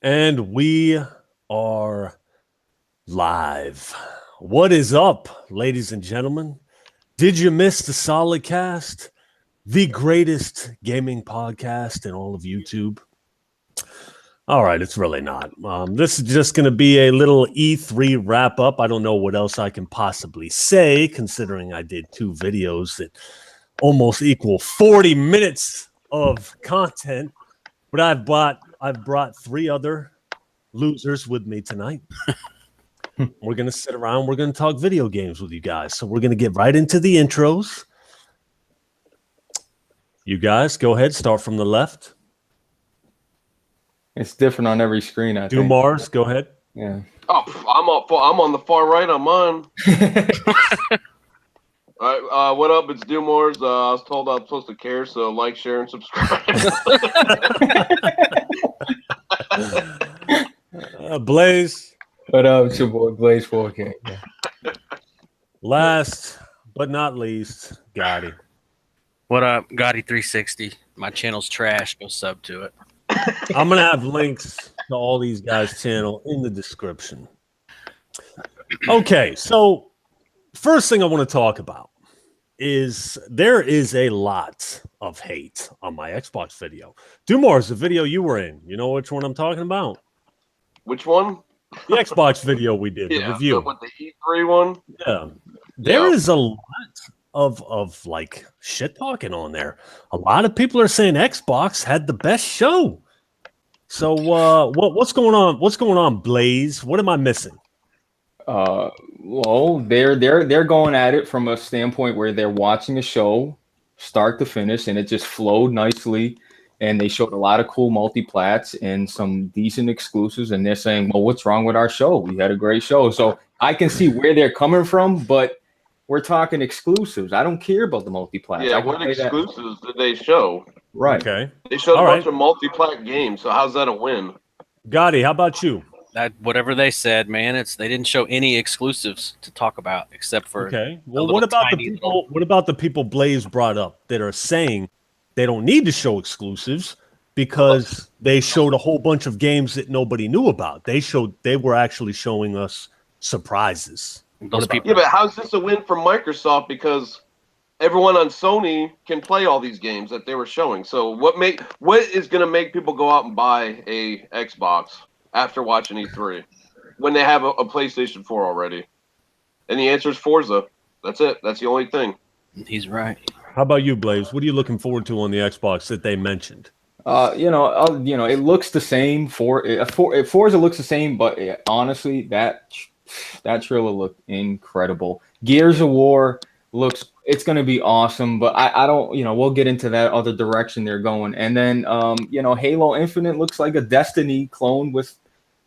And we are live. What is up, ladies and gentlemen? Did you miss the Solidcast? The greatest gaming podcast in all of YouTube? All right, it's really not. This is just going to be a little E3 wrap up. I don't know what else I can possibly say, considering I did 2 videos that almost equal 40 minutes of content. But I've brought 3 other losers with me tonight. We're going to sit around. We're going to talk video games with you guys. So we're going to get right into the intros. You guys, go ahead. Start from the left. It's different on every screen, I think. Dumars, go ahead. Yeah. Oh, I'm on the far right on mine. All right, what up? It's Dumars. I was told I was supposed to care, so like, share, and subscribe. Blaze. What up? It's your boy Blaze 4K. Yeah. Last but not least, Gotti. What up, Gotti 360? My channel's trash. Go sub to it. I'm going to have links to all these guys' channel in the description. Okay, so first thing I want to talk about is there is a lot of hate on my Xbox video. Dumars, the video you were in, you know which one I'm talking about? Which one? The Xbox video we did, the review. With the E3 one? Yeah. There is a lot of like shit talking on there. A lot of people are saying Xbox had the best show. So what's going on? What's going on, Blaze? What am I missing? Well, they're going at it from a standpoint where they're watching a show start to finish and it just flowed nicely, and they showed a lot of cool multi-plats and some decent exclusives, and they're saying, well, what's wrong with our show? We had a great show. So I can see where they're coming from, but we're talking exclusives. I don't care about the multi-plats. Yeah, what exclusives did they show? Right. Okay. They showed a bunch of multi-plat games, so how's that a win? Gotti, how about you? That whatever they said, man, they didn't show any exclusives to talk about except for Well, what about the people? What about the people Blaze brought up that are saying they don't need to show exclusives because they showed a whole bunch of games that nobody knew about? They were actually showing us surprises. Those people. Yeah, but how's this a win for Microsoft? Because everyone on Sony can play all these games that they were showing. So what is going to make people go out and buy a Xbox after watching E3 when they have a PlayStation 4 already? And the answer is Forza. That's it. That's the only thing. He's right. How about you, Blaze? What are you looking forward to on the Xbox that they mentioned? It looks the same. Forza looks the same, but honestly, that trailer looked incredible. Gears of War it's going to be awesome, but I don't, we'll get into that other direction they're going. And then, Halo Infinite looks like a Destiny clone with,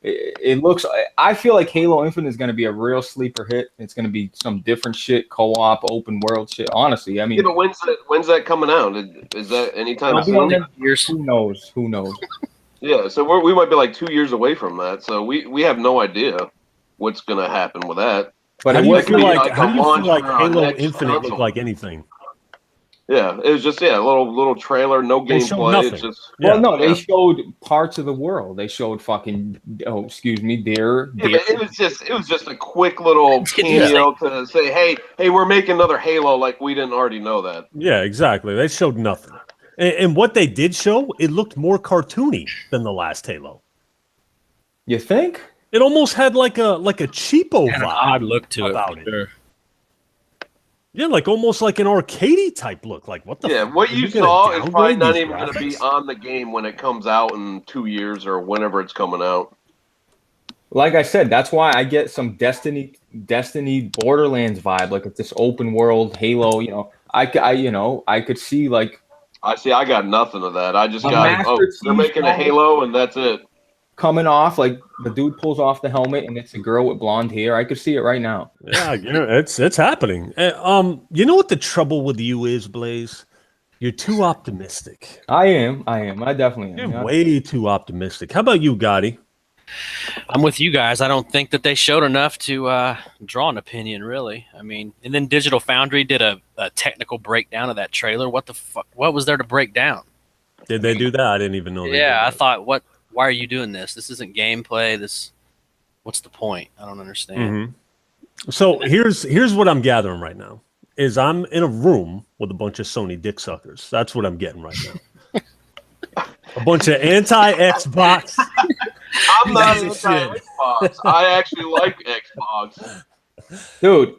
I feel like Halo Infinite is going to be a real sleeper hit. It's going to be some different shit, co-op, open world shit. Honestly, I mean, yeah, but when's that coming out? Is that anytime soon? Who knows? Yeah, so we might be like 2 years away from that. So we have no idea what's going to happen with that. But how do you feel like Halo Infinite looked like anything? Yeah, it was just a little trailer, no gameplay. It's just they showed parts of the world. They showed fucking deer. Yeah, it was just a quick little cameo to say, hey, we're making another Halo, like we didn't already know that. Yeah, exactly. They showed nothing, and what they did show, it looked more cartoony than the last Halo. You think? It almost had like a cheapo vibe. An odd look to about it. Sure. Yeah, like almost like an arcadey type look. Like what the? Yeah, what you saw is probably not even going to be on the game when it comes out in 2 years or whenever it's coming out. Like I said, that's why I get some Destiny Borderlands vibe. Like it's this open world Halo. I could see like. I got nothing of that. I just got they're making a Halo and that's it. Coming off, like the dude pulls off the helmet and it's a girl with blonde hair. I could see it right now. Yeah, it's happening. You know what the trouble with you is, Blaze? You're too optimistic. I am. I definitely am. You're way too optimistic. How about you, Gotti? I'm with you guys. I don't think that they showed enough to draw an opinion, really. I mean, and then Digital Foundry did a technical breakdown of that trailer. What the fuck? What was there to break down? Did they do that? I didn't even know. Yeah, I thought, what why are you doing this? This isn't gameplay. What's the point? I don't understand. So here's what I'm gathering right now is I'm in a room with a bunch of Sony dick suckers. That's what I'm getting right now. A bunch of anti-Xbox. I'm not anti-Xbox. I actually like Xbox. Dude,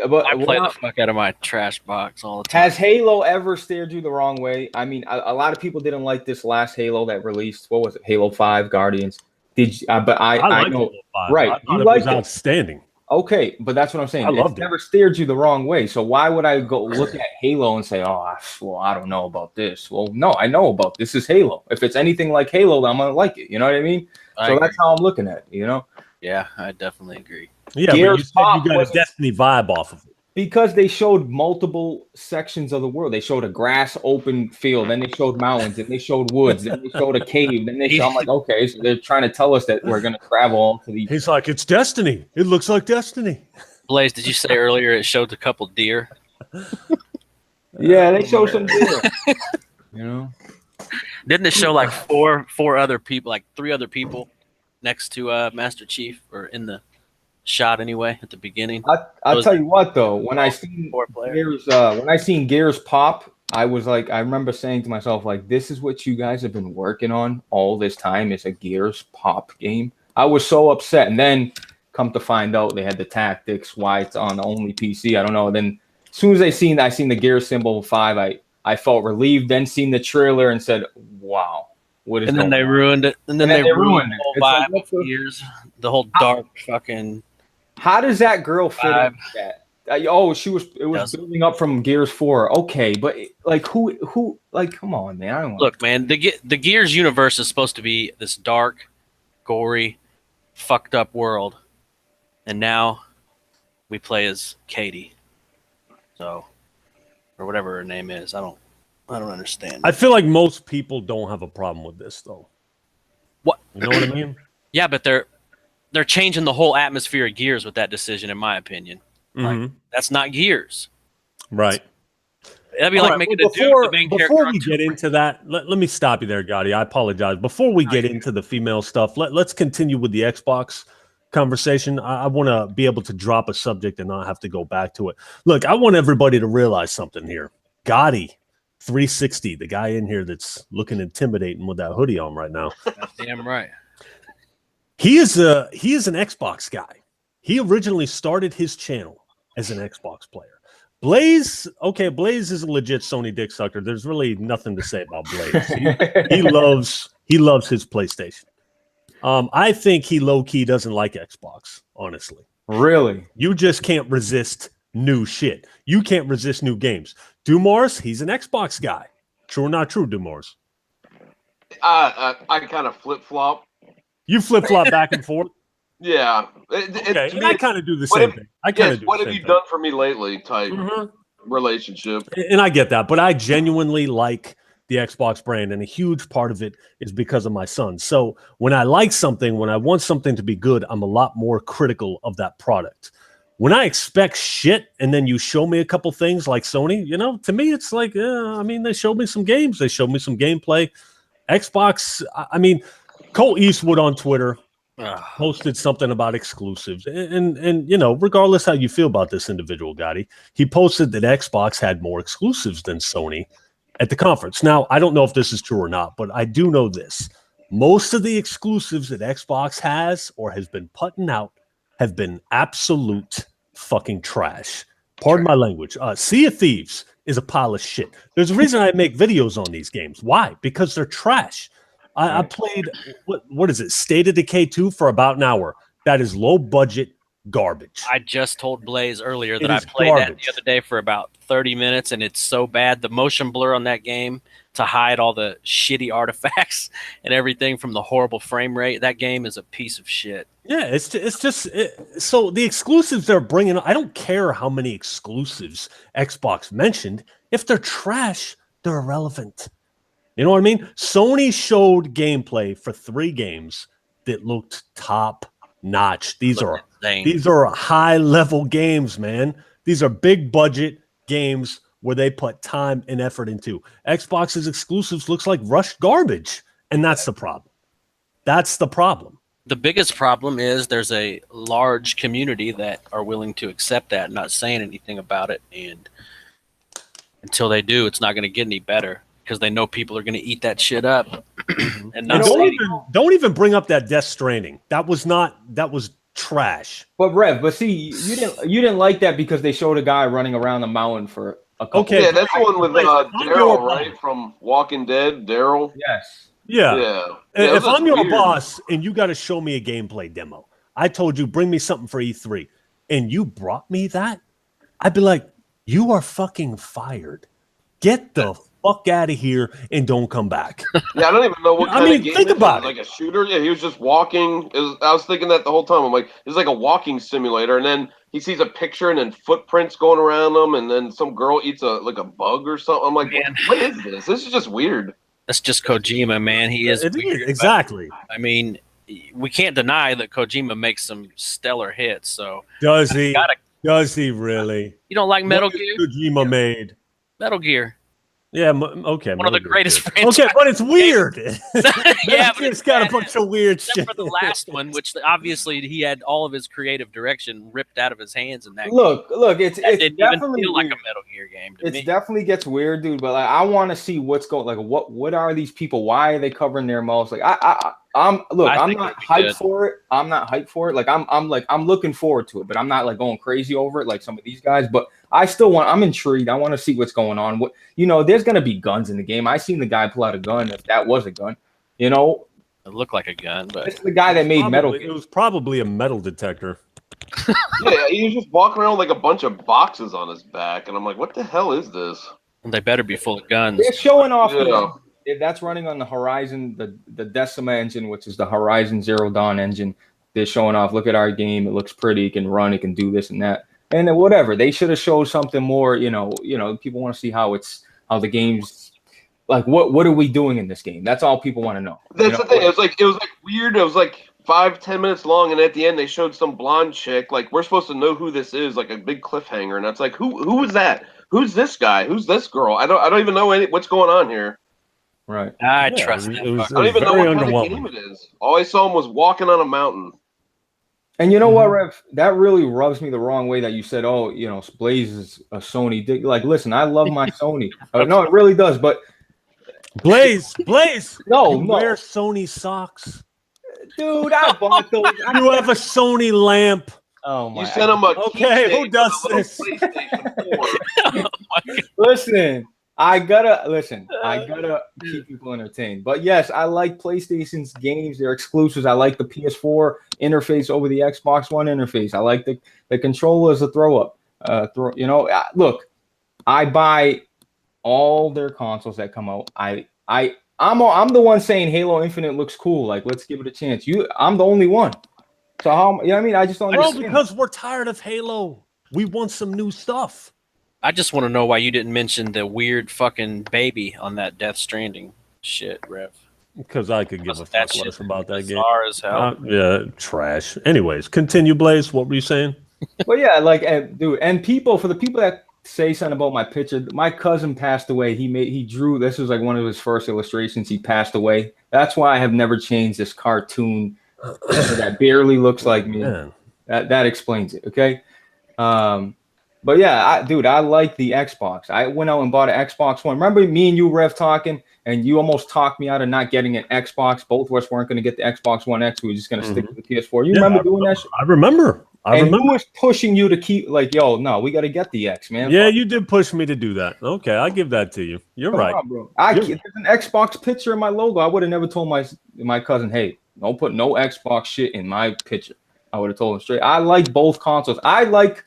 I play the fuck out of my trash box all the time. Has Halo ever steered you the wrong way? I mean, a lot of people didn't like this last Halo that released. What was it? Halo 5 Guardians. Did you, but I like know, Halo 5. right? I thought You it liked was it. outstanding. Okay, but that's what I'm saying. I loved it. Never steered you the wrong way. So why would I go look at Halo and say, "Oh, well, I don't know about this"? Well, no, I know about this. Is Halo. If it's anything like Halo, then I'm gonna like it. You know what I mean? I So agree. that's how I'm looking at it. You know? Yeah, I definitely agree. Yeah, but Gears you said Pop you got a wasn't- Destiny vibe off of it. Because they showed multiple sections of the world. They showed a grass open field, then they showed mountains, then they showed woods, then they showed a cave, then they showed. I'm like, okay, so they're trying to tell us that we're gonna travel to the. He's like, it's Destiny. It looks like Destiny. Blaze, did you say earlier it showed a couple deer? Yeah, they showed some deer. You know, Didn't it show like four other people, like 3 other people next to Master Chief, or in the shot anyway at the beginning? I'll tell you what though, when I seen 4 players. Gears pop, I was like, I remember saying to myself, like, this is what you guys have been working on all this time, is a Gears pop game. I was so upset, and then come to find out they had the tactics, why it's on only PC. I don't know. Then as soon as I seen the Gears symbol 5, I felt relieved. Then seen the trailer and said, wow, what is? And then going they on? ruined it. And then they ruined it. the whole It's like, vibe what the- of Gears. The whole dark fucking. How does that girl fit Vibe. into that? It was Doesn't. building up from Gears 4. Okay, but like who like, come on, man. I don't want. Look, man, the Gears universe is supposed to be this dark, gory, fucked up world, and now we play as Katie, so, or whatever her name is. I don't understand. I feel like most people don't have a problem with this, though. What? You know what I mean? Yeah, but they're changing the whole atmosphere of Gears with that decision, in my opinion. Like, that's not Gears. Right. That'd be All like right, making well, a dude the main character. before we get into that, let me stop you there, Gotti. I apologize. Before we get into the female stuff, let's continue with the Xbox conversation. I want to be able to drop a subject and not have to go back to it. Look, I want everybody to realize something here. Gotti 360, the guy in here that's looking intimidating with that hoodie on right now. Damn right. He is an Xbox guy. He originally started his channel as an Xbox player. Blaze is a legit Sony dick sucker. There's really nothing to say about Blaze. He loves his PlayStation. I think he low key doesn't like Xbox, honestly. Really? You just can't resist new shit. You can't resist new games. Dumars, he's an Xbox guy. True or not true, Dumars? I kind of flip flop. You flip flop back and forth. Yeah. Okay, and I kind of do the same thing. What have you done for me lately? Type relationship. And I get that, but I genuinely like the Xbox brand, and a huge part of it is because of my son. So when I like something, when I want something to be good, I'm a lot more critical of that product. When I expect shit and then you show me a couple things like Sony, to me it's like, they showed me some games, they showed me some gameplay. Xbox, Cole Eastwood on Twitter posted something about exclusives, and regardless how you feel about this individual, Gotti, he posted that Xbox had more exclusives than Sony at the conference. Now, I don't know if this is true or not, but I do know this: most of the exclusives that Xbox has or has been putting out have been absolute fucking trash. Pardon my language. Sea of Thieves is a pile of shit. There's a reason I make videos on these games. Why? Because they're trash. I played, what is it, State of Decay 2 for about an hour. That is low budget garbage. I just told Blaze earlier that It I is played that garbage. the other day for about 30 minutes, and it's so bad. The motion blur on that game to hide all the shitty artifacts and everything from the horrible frame rate. That game is a piece of shit. Yeah, so the exclusives they're bringing, I don't care how many exclusives Xbox mentioned. If they're trash, they're irrelevant. You know what I mean? Sony showed gameplay for 3 games that looked top notch. These are high level games, man. These are big budget games where they put time and effort into. Xbox's exclusives looks like rushed garbage, and that's the problem. That's the problem. The biggest problem is there's a large community that are willing to accept that, not saying anything about it, and until they do, it's not going to get any better because they know people are going to eat that shit up. And not don't even bring up that Death Stranding. That was trash. But Rev, you didn't like that because they showed a guy running around the mountain for a couple. Okay, yeah, that's the one with Daryl, right, from Walking Dead. Daryl. Yes. Yeah. If I'm your boss and you got to show me a gameplay demo, I told you bring me something for E3, and you brought me that, I'd be like, you are fucking fired. Get the fuck out of here and don't come back. Yeah, I don't even know what kind of game think about it. Like a shooter? Yeah, he was just walking. I was thinking that the whole time. I'm like, it's like a walking simulator, and then he sees a picture and then footprints going around him, and then some girl eats a bug or something. I'm like, what is this? This is just weird. That's just Kojima, man. He is weird, exactly. I mean, we can't deny that Kojima makes some stellar hits. So does he? Does he really? You don't like Metal Gear? Kojima made Metal Gear. Yeah, okay. One of the greatest franchises. Okay, but it's weird. Yeah, but it's got a bunch of weird shit. For the last one, which obviously he had all of his creative direction ripped out of his hands in that. Look, it didn't even feel like a Metal Gear game to me. It definitely gets weird, dude. But like, I want to see what's going. Like, what are these people? Why are they covering their mouths? Like, I'm not hyped for it. I'm not hyped for it. Like, I'm looking forward to it, but I'm not like going crazy over it like some of these guys. But I'm intrigued. I want to see what's going on. There's gonna be guns in the game. I seen the guy pull out a gun. If that was a gun, it looked like a gun, but it's the guy that made Metal Gear. It was probably a metal detector. Yeah, he was just walking around with like a bunch of boxes on his back, and I'm like, what the hell is this? They better be full of guns. They're showing off. That's running on the Horizon, the Decima engine, which is the Horizon Zero Dawn engine. They're showing off. Look at our game. It looks pretty. It can run. It can do this and that. And then whatever. They should have showed something more. People want to see how the game's like. What are we doing in this game? That's all people want to know. That's the thing. It was like weird. It was like 5-10 minutes long, and at the end they showed some blonde chick. Like, we're supposed to know who this is. Like a big cliffhanger, and that's like, who is that? Who's this guy? Who's this girl? I don't even know what's going on here. Right. I trust it. I don't even know what kind of game it is. All I saw him was walking on a mountain. And you know what, Rev? That really rubs me the wrong way that you said, Blaze is a Sony dick. Like, listen, I love my Sony. No, it really does. But Blaze. No. Wear Sony socks. Dude, I bought those. You have a Sony lamp. Oh my! You sent him a okay. Who does this? Listen, I gotta keep people entertained. But yes, I like PlayStation's games. They're exclusives. I like the PS4 interface over the Xbox One interface. I like the controller as a throw up. Look, I buy all their consoles that come out. I'm the one saying Halo Infinite looks cool. Like, let's give it a chance. I'm the only one. So I just don't understand. Because we're tired of Halo. We want some new stuff. I just want to know why you didn't mention the weird fucking baby on that Death Stranding shit, Rev. Because I could give a fuck less about that game. As hell. Yeah, trash. Anyways, continue, Blaze. What were you saying? Well, yeah, dude, and for the people that say something about my picture, my cousin passed away. He drew, this was like one of his first illustrations. He passed away. That's why I have never changed this cartoon that barely looks like me. Man. That explains it. Okay. But yeah, I like the Xbox. I went out and bought an Xbox One. Remember me and you, Rev, talking, and you almost talked me out of not getting an Xbox. Both of us weren't going to get the Xbox One X. We were just going to stick with the PS4. You remember doing that shit? I remember. Who was pushing you to keep like, yo, no, we got to get the X, man. Yeah, you did push me to do that. Okay, I give that to you. You're right. On, bro. There's an Xbox picture in my logo. I would have never told my cousin, hey, don't put no Xbox shit in my picture. I would have told him straight. I like both consoles. I like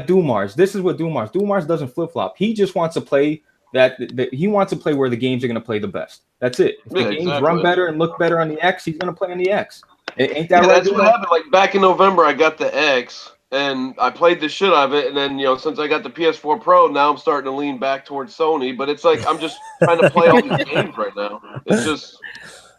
Dumars. This is what Dumars doesn't flip flop. He just wants to play he wants to play where the games are going to play the best. That's it. If the games run better and look better on the X, he's going to play on the X. Ain't that right? That's what happened. Like back in November, I got the X and I played the shit out of it. And then, since I got the PS4 Pro, now I'm starting to lean back towards Sony. But it's like I'm just trying to play all these games right now. It's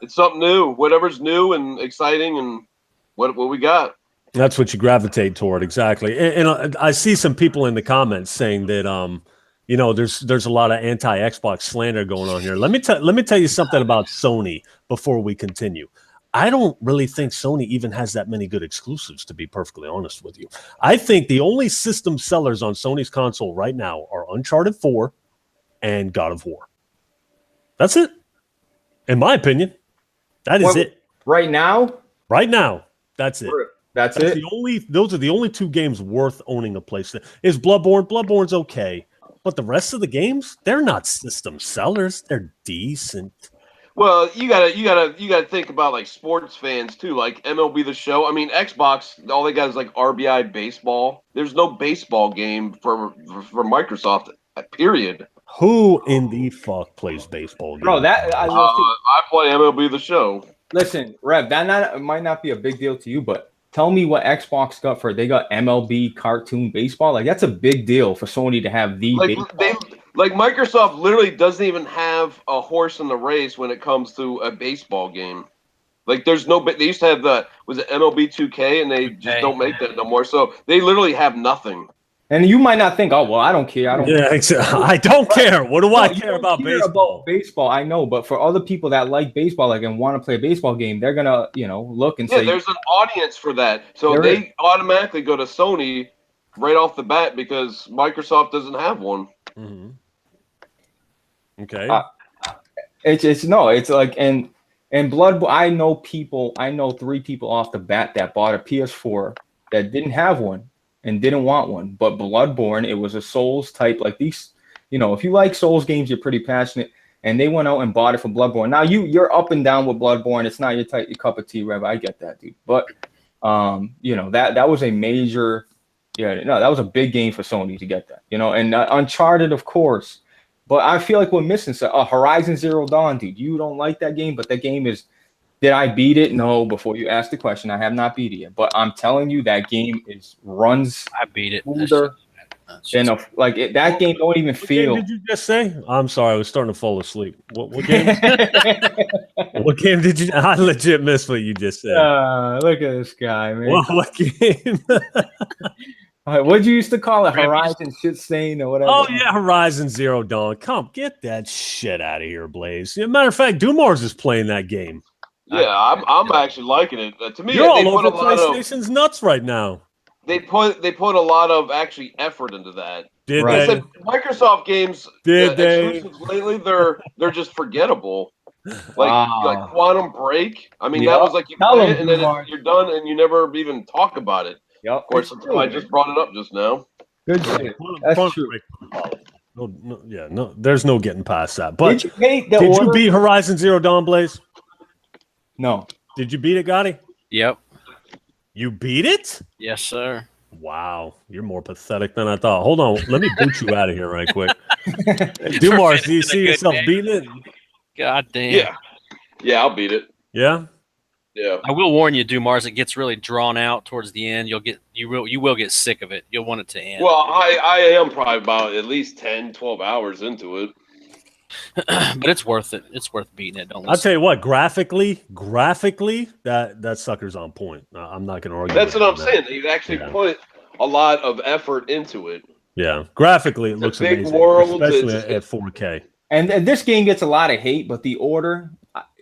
something new. Whatever's new and exciting and what we got. That's what you gravitate toward, exactly. And I see some people in the comments saying that there's a lot of anti-Xbox slander going on here. Let me tell you something about Sony before we continue. I don't really think Sony even has that many good exclusives, to be perfectly honest with you. I think the only system sellers on Sony's console right now are Uncharted 4 and God of War. That's it. In my opinion, that is it. Right now? Right now, that's it. That's it? Those are the only 2 games worth owning a PlayStation. Is Bloodborne? Bloodborne's okay. But the rest of the games, they're not system sellers. They're decent. Well, you gotta think about like sports fans too, like MLB The Show. I mean, Xbox, all they got is like RBI baseball. There's no baseball game for Microsoft. Period. Who in the fuck plays baseball games? Bro, I play MLB The Show. Listen, Rev, might not be a big deal to you, but tell me what Xbox got for they got MLB cartoon baseball. Like that's a big deal for Sony to have the baseball. Like Microsoft literally doesn't even have a horse in the race when it comes to a baseball game. Like there's no, they used to have was it MLB 2K, and they just don't make that no more. So they literally have nothing. And you might not think, oh well, I don't care. I don't care. What do I care about baseball? I know, but for other people that like baseball, like and want to play a baseball game, they're gonna, look and say, there's an audience for that. So they automatically go to Sony right off the bat because Microsoft doesn't have one. Mm-hmm. Okay. It's like and Bloodborne. I know 3 people off the bat that bought a PS4 that didn't have one and didn't want one, but Bloodborne, it was a Souls type, like these, if you like Souls games, you're pretty passionate, and they went out and bought it for Bloodborne. Now you're up and down with Bloodborne. It's not your cup of tea, Rev. I get that, dude. But that was a major, that was a big game for Sony to get that, and Uncharted, of course. But I feel like we're missing Horizon Zero Dawn, dude. You don't like that game, but that game is. Did I beat it? No. Before you ask the question, I have not beat it yet. But I'm telling you, that game runs. I beat it. Smoother that game don't even feel. What game did you just say? I'm sorry, I was starting to fall asleep. What game? What game did you? I legit missed what you just said. Look at this guy, man. What game? What'd you used to call it? Horizon shit stain or whatever. Oh yeah, Horizon Zero Dawn. Come get that shit out of here, Blaze. As a matter of fact, Dumars is playing that game. Yeah, I'm actually liking it. To me, you're all over PlayStation's nuts right now. They put a lot of actually effort into that. Did they? Said Microsoft games exclusives lately they're just forgettable. Like Quantum Break. I mean, that was like you play it and then you're done and you never even talk about it. Yep. Of course, I just brought it up just now. Good shit. That's true. No, there's no getting past that. But did you beat Horizon Zero Dawn, Blaze? No. Did you beat it, Gotti? Yep. You beat it? Yes, sir. Wow, you're more pathetic than I thought. Hold on, let me boot you out of here right quick. Dumars, do you see yourself beating it? God damn. Yeah, I'll beat it. Yeah. Yeah. I will warn you, Dumars, it gets really drawn out towards the end. You will get sick of it. You'll want it to end. Well, I am probably about at least 10, 12 hours into it. But it's worth it. It's worth beating it. I'll tell you what, graphically, that sucker's on point. I'm not going to argue. That's what I'm saying. They've actually put a lot of effort into it. Yeah, graphically, it looks big amazing, world, especially at 4K. And this game gets a lot of hate, but the order,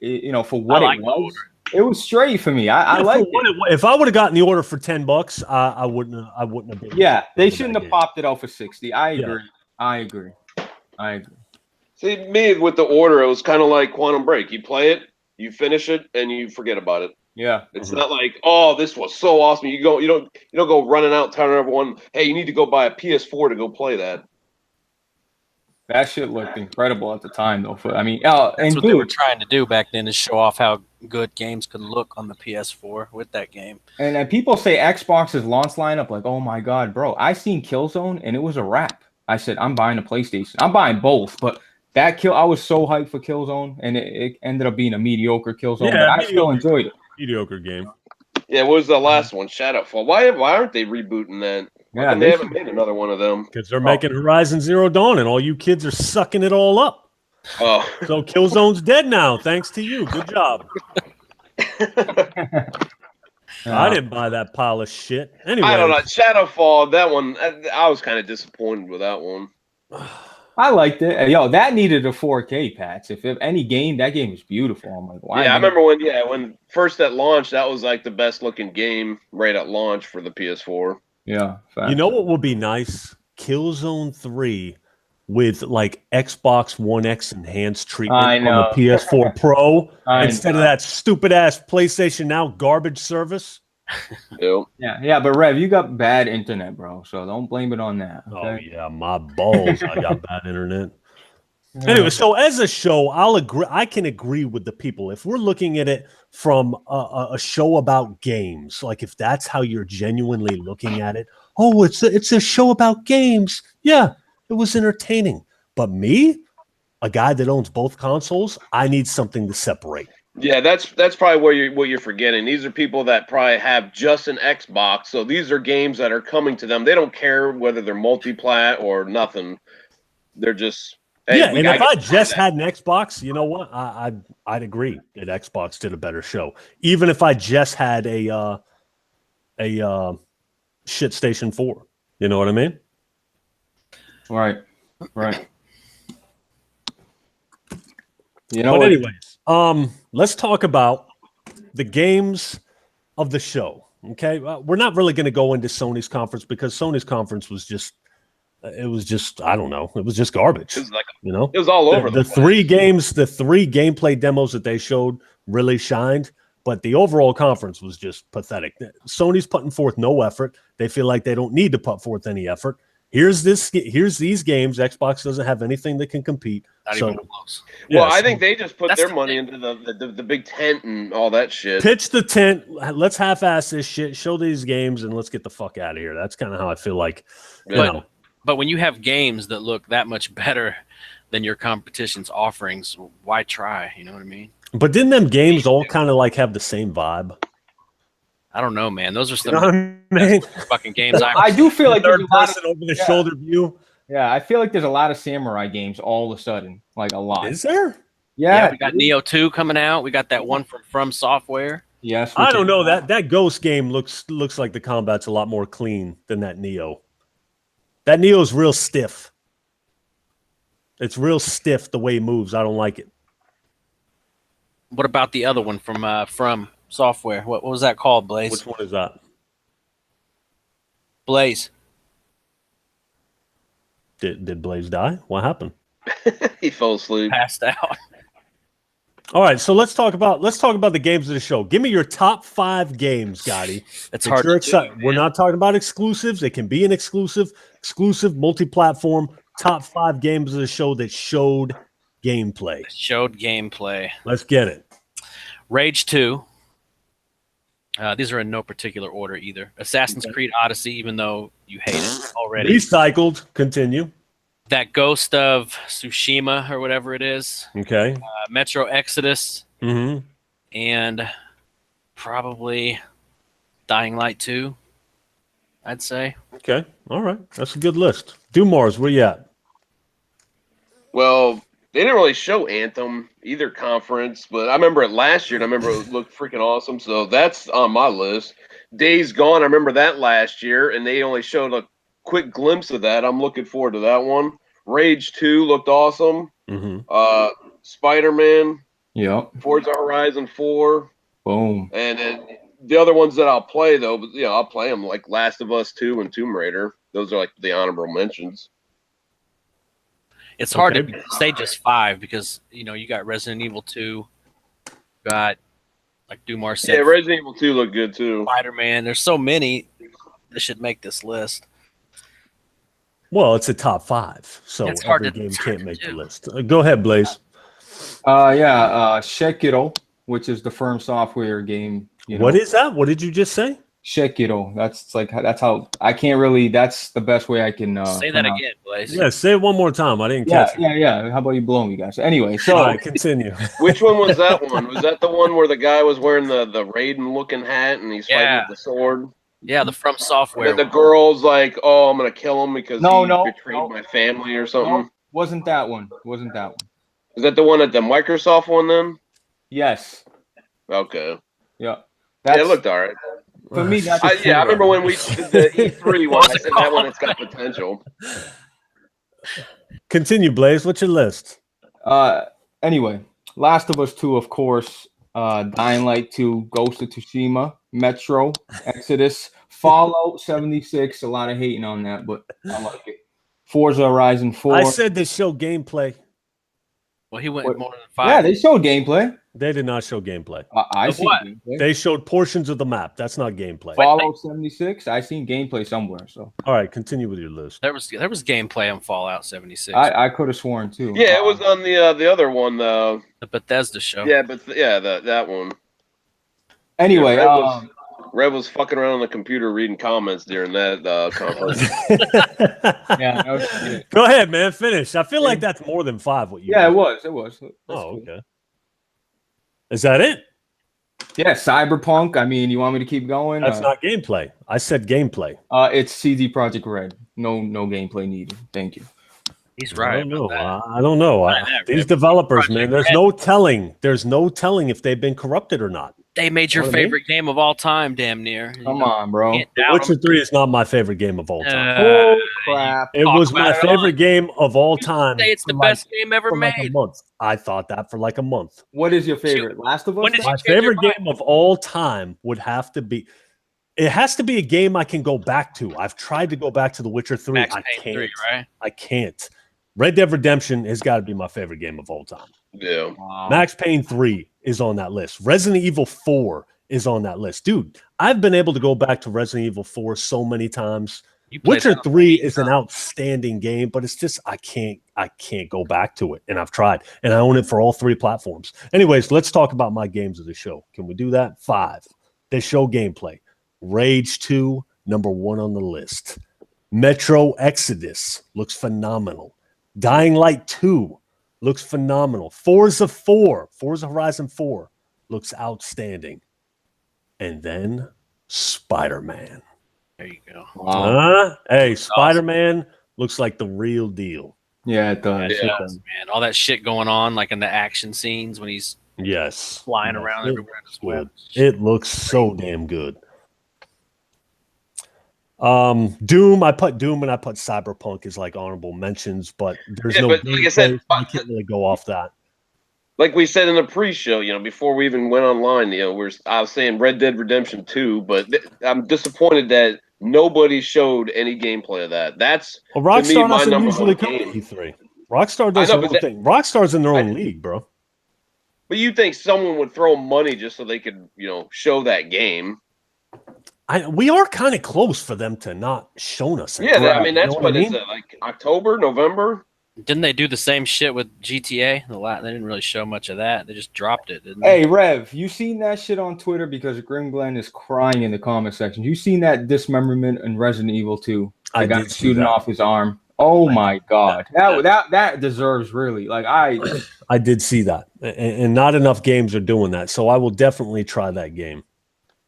for what it was, it was straight for me. I like it. If I would have gotten the order for $10, I wouldn't have been. Yeah, they shouldn't have popped it out for 60. I agree. See, me with the order, it was kind of like Quantum Break. You play it, you finish it, and you forget about it. Yeah, it's not like, oh, this was so awesome. You don't go running out telling everyone, hey, you need to go buy a PS4 to go play that. That shit looked incredible at the time, though. That's what they were trying to do back then, is show off how good games could look on the PS4 with that game. And people say Xbox's launch lineup, like, oh my god, bro, I seen Killzone and it was a wrap. I said, I'm buying a PlayStation. I'm buying both, but I was so hyped for Killzone, and it ended up being a mediocre Killzone. Yeah, but I still enjoyed it. Mediocre game. Yeah, what was the last one? Shadowfall. Why aren't they rebooting that? Yeah, they haven't made another one of them. Because they're making Horizon Zero Dawn, and all you kids are sucking it all up. Oh, so Killzone's dead now, thanks to you. Good job. I didn't buy that pile of shit. Anyway, I don't know. Shadowfall, that one, I was kind of disappointed with that one. I liked it. Yo, that needed a 4K patch. If any game, that game is beautiful. I'm like, why? Yeah, I remember when first at launch, that was like the best looking game right at launch for the PS4. Yeah, You know what would be nice? Killzone 3 with like Xbox One X enhanced treatment I on know. the PS4 Pro I instead know. of that stupid ass PlayStation Now garbage service. Yep. Yeah, but Rev, you got bad internet, bro. So don't blame it on that. Oh Okay? yeah, my balls! I got bad internet. Anyway, so as a show, I'll agree. I can agree with the people if we're looking at it from a show about games. Like if that's how you're genuinely looking at it. Oh, it's a show about games. Yeah, it was entertaining. But me, a guy that owns both consoles, I need something to separate. Yeah, that's probably what you're forgetting. These are people that probably have just an Xbox, so these are games that are coming to them. They don't care whether they're multi-plat or nothing. They're just Yeah, and if I just had an Xbox, you know what? I'd agree that Xbox did a better show. Even if I just had a shit station 4. You know what I mean? Right. You know But what? anyways, let's talk about the games of the show. Okay, we're not really going to go into Sony's conference because Sony's conference was just, I don't know, it was just garbage. It was like, you know, it was all over the three games, the 3 gameplay demos that they showed really shined, but the overall conference was just pathetic. Sony's putting forth no effort. They feel like they don't need to put forth any effort. Here's these games. Xbox doesn't have anything that can compete. Not even close. Well, I think they just put their money into the big tent and all that shit. Pitch the tent. Let's half-ass this shit. Show these games and let's get the fuck out of here. That's kind of how I feel like. Yeah. But when you have games that look that much better than your competition's offerings, why try? You know what I mean? But didn't them games all kind of like have the same vibe? I don't know, man. Those are some fucking games. I do feel like third person over the shoulder view. Yeah, I feel like there's a lot of samurai games all of a sudden, like a lot. Is there? Yeah, we got Neo 2 coming out. We got that one from Software. Yes, I don't know that Ghost game looks like the combat's a lot more clean than that Neo. That Neo's real stiff. It's real stiff the way he moves. I don't like it. What about the other one from Software? What was that called, Blaze? Which one is that? Blaze. Did Blaze die? What happened? He fell asleep. Passed out. All right, so let's talk about the games of the show. Give me your top 5 games, Gotti. It's hard to do, We're not talking about exclusives. It can be an exclusive multi-platform. Top 5 games of the show that showed gameplay. Let's get it. Rage 2. These are in no particular order either. Assassin's Creed Odyssey, even though you hate it already. Recycled. Continue. That Ghost of Tsushima or whatever it is. Okay. Metro Exodus. Mm-hmm. And probably Dying Light 2, I'd say. Okay. All right. That's a good list. Dumars, where you at? Well, they didn't really show Anthem either conference, but I remember it last year, and I remember it looked freaking awesome. So that's on my list. Days Gone, I remember that last year, and they only showed a quick glimpse of that. I'm looking forward to that one. Rage 2 looked awesome. Mm-hmm. Spider-Man. Yep. Forza Horizon 4. Boom. And then the other ones that I'll play, though, but I'll play them like Last of Us 2 and Tomb Raider. Those are like the honorable mentions. It's hard to say just 5 because, you got Resident Evil 2, got, like Dumar said. Yeah, Resident Evil 2 looked good, too. Spider-Man. There's so many that should make this list. Well, it's a top 5, so every game can't make the list. Go ahead, Blaze. Sekiro, which is the Firm Software game. What is that? What did you just say? Sekiro. That's how I can't really. That's the best way I can say that again, Blaze. Yeah, say it one more time. I didn't catch it. Yeah. How about you blow me, guys? Anyway, so all right, continue. Which one was that one? Was that the one where the guy was wearing the Raiden looking hat and he's fighting with the sword? Yeah, the From Software. The girl's like, "Oh, I'm gonna kill him because he betrayed my family or something." No, wasn't that one? Is that the one at the Microsoft one then? Yes. Okay. Yeah. It looked all right. For me, that's I remember when we did the E3 one. I said that one, it's got potential. Continue, Blaze. What's your list? Anyway, Last of Us 2, of course. Dying Light 2, Ghost of Tsushima, Metro, Exodus, Fallout 76. A lot of hating on that, but I like it. Forza Horizon 4. I said they show gameplay. Well, he went What? more than 5. Yeah, they showed gameplay. They did not show gameplay. I Of see what? gameplay. They showed portions of the map. That's not gameplay. Fallout 76. I seen gameplay somewhere. So All right, continue with your list. There was gameplay on Fallout 76. I could have sworn too. Yeah, it was on the other one. The Bethesda show. Yeah, but that one. Anyway, Yeah, Red was fucking around on the computer reading comments during that conference. yeah, no shit. Go ahead, man. Finish. I feel like that's more than 5. What you? Yeah, did. it was. That's Oh, cool. okay. Is that it? Yeah, Cyberpunk. I mean, you want me to keep going? That's not gameplay. I said gameplay. It's CD Projekt Red. No gameplay needed. Thank you. He's I right. don't know. about that. I don't know. Right there, These Red. developers, Project man. There's Red. no telling. There's no telling if they've been corrupted or not. They made your Know what I mean? favorite game of all time, damn near. Come on, bro. Can't The doubt Witcher 'em. 3 is not my favorite game of all time. Oh crap! It talk was my about it all. favorite game of all time. Say it's the for like- best game ever for like a made. month. I thought that for like a month. What is your favorite? Last of Us? When did My you change your favorite mind? game of all time would have to be. It has to be a game I can go back to. I've tried to go back to The Witcher 3. Max I Payne can't. 3, right? I can't. Red Dead Redemption has got to be my favorite game of all time. Yeah. Wow. Max Payne 3 is on that list. Resident Evil 4 is on that list. Dude, I've been able to go back to Resident Evil 4 so many times. You played Witcher that 3 on is an outstanding game, but it's just I can't go back to it. And I've tried. And I own it for all 3 platforms. Anyways, let's talk about my games of the show. Can we do that? 5. They show gameplay. Rage 2, number 1 on the list. Metro Exodus looks phenomenal. Dying Light 2 looks phenomenal. Forza Horizon 4 looks outstanding. And then Spider-Man. There you go. Wow. Hey, Spider-Man looks like the real deal. Yeah, it does. Yeah. Man, all that shit going on, like in the action scenes when he's Yes. flying Yes, around it everywhere in his good. web. It looks so damn good. Doom, I put Doom and I put Cyberpunk as like honorable mentions, but there's Yeah, no but like I said, gameplay, so I can't really go off that. Like we said in the pre-show, before we even went online, I was saying Red Dead Redemption 2, but I'm disappointed that nobody showed any gameplay of that. That's Well, to me Rockstar my doesn't number usually one come to game. E3. Rockstar does I know, their but own thing. Rockstar's in their own league, bro. But you think someone would throw money just so they could, show that game? We are kind of close for them to not shown us. Yeah, anything, I mean that's you know what I is mean? it, like October, November? Didn't they do the same shit with GTA? They didn't really show much of that. They just dropped it, didn't they? Hey, Rev, you seen that shit on Twitter? Because Grim Glenn is crying in the comment section. You seen that dismemberment in Resident Evil 2? I The guy did see shooting that. off his arm. Oh I my did see god, that. that deserves really I did see that, and not enough games are doing that. So I will definitely try that game.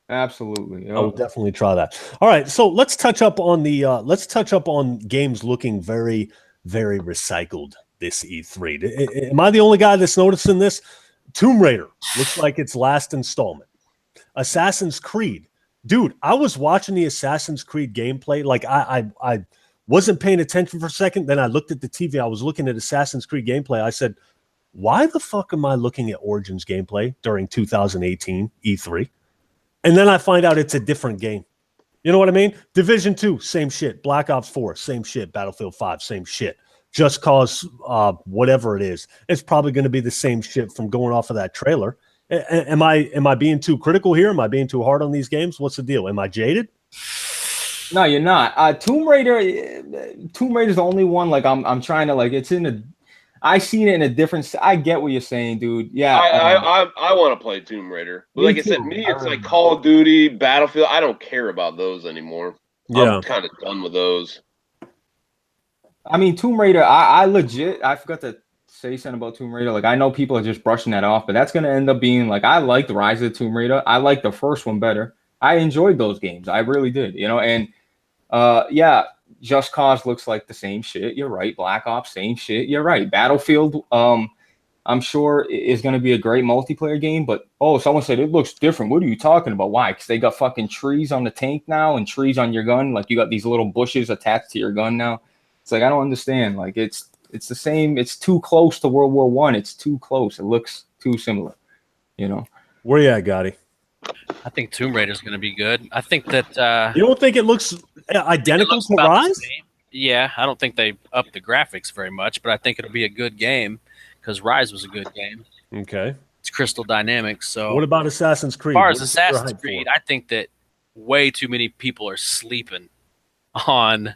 absolutely. I will definitely try that. All right, so let's touch up on games looking very, very recycled this E3. Am I the only guy that's noticing this? Tomb Raider looks like its last installment. Assassin's Creed, dude. I was watching the Assassin's Creed gameplay. Like I wasn't paying attention for a second. Then I looked at the TV. I was looking at Assassin's Creed gameplay. I said, "Why the fuck am I looking at Origins gameplay during 2018 E3?" And then I find out it's a different game. You know what I mean? Division 2, same shit. Black Ops 4, same shit. Battlefield 5, same shit. Just Cause, whatever it is, it's probably going to be the same shit from going off of that trailer. Am I being too critical here? Am I being too hard on these games? What's the deal? Am I jaded? No, you're not. Tomb Raider is the only one. Like I'm trying to it's in a. I seen it in a different. I get what you're saying, dude. Yeah, I want to play Tomb Raider. But Me like I said, too. me, I it's like really- Call of Duty, Battlefield. I don't care about those anymore. Yeah. I'm kind of done with those. I mean, Tomb Raider. I legit. I forgot to say something about Tomb Raider. Like I know people are just brushing that off, but that's gonna end up being like I liked Rise of the Tomb Raider. I liked the first one better. I enjoyed those games. I really did. And yeah. Just Cause looks like the same shit. You're right. Black Ops, same shit. You're right. Battlefield, I'm sure is going to be a great multiplayer game. But someone said it looks different. What are you talking about? Why? Because they got fucking trees on the tank now and trees on your gun. Like you got these little bushes attached to your gun now. It's like I don't understand. Like It's the same. It's too close to World War I. It's too close. It looks too similar. You know. Where you at, Gotti? I think Tomb Raider is going to be good. I think that You don't think it looks identical to about the Rise? same. Yeah, I don't think they upped the graphics very much, but I think it'll be a good game because Rise was a good game. Okay. It's Crystal Dynamics. So What about Assassin's Creed? as far as What's your Assassin's hype Creed, for? I think that way too many people are sleeping on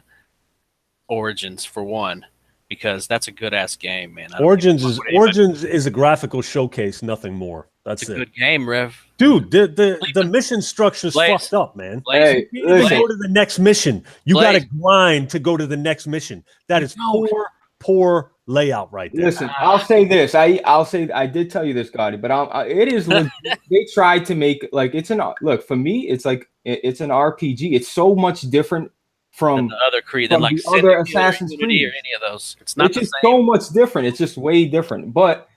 Origins for one, because that's a good ass game, man. I don't Origins think is anybody- Origins is a graphical showcase, nothing more. That's It's a it. good game, Rev. Dude, the mission structure's Blaze. fucked up, man. Blaze, Hey, You can't even listen. go to the next mission. You Blaze. got to grind to go to the next mission. That is No. poor layout right there. Listen, I'll say this. I'll say I did tell you this, Gotti, but it is legit. They tried to make like it's an look for me. It's like it's an RPG. It's so much different than from the other Creed, than from like the other Syndicate or Assassin's Unity or Creed. any of those. It's not it's the just same. so much different. It's just way different. But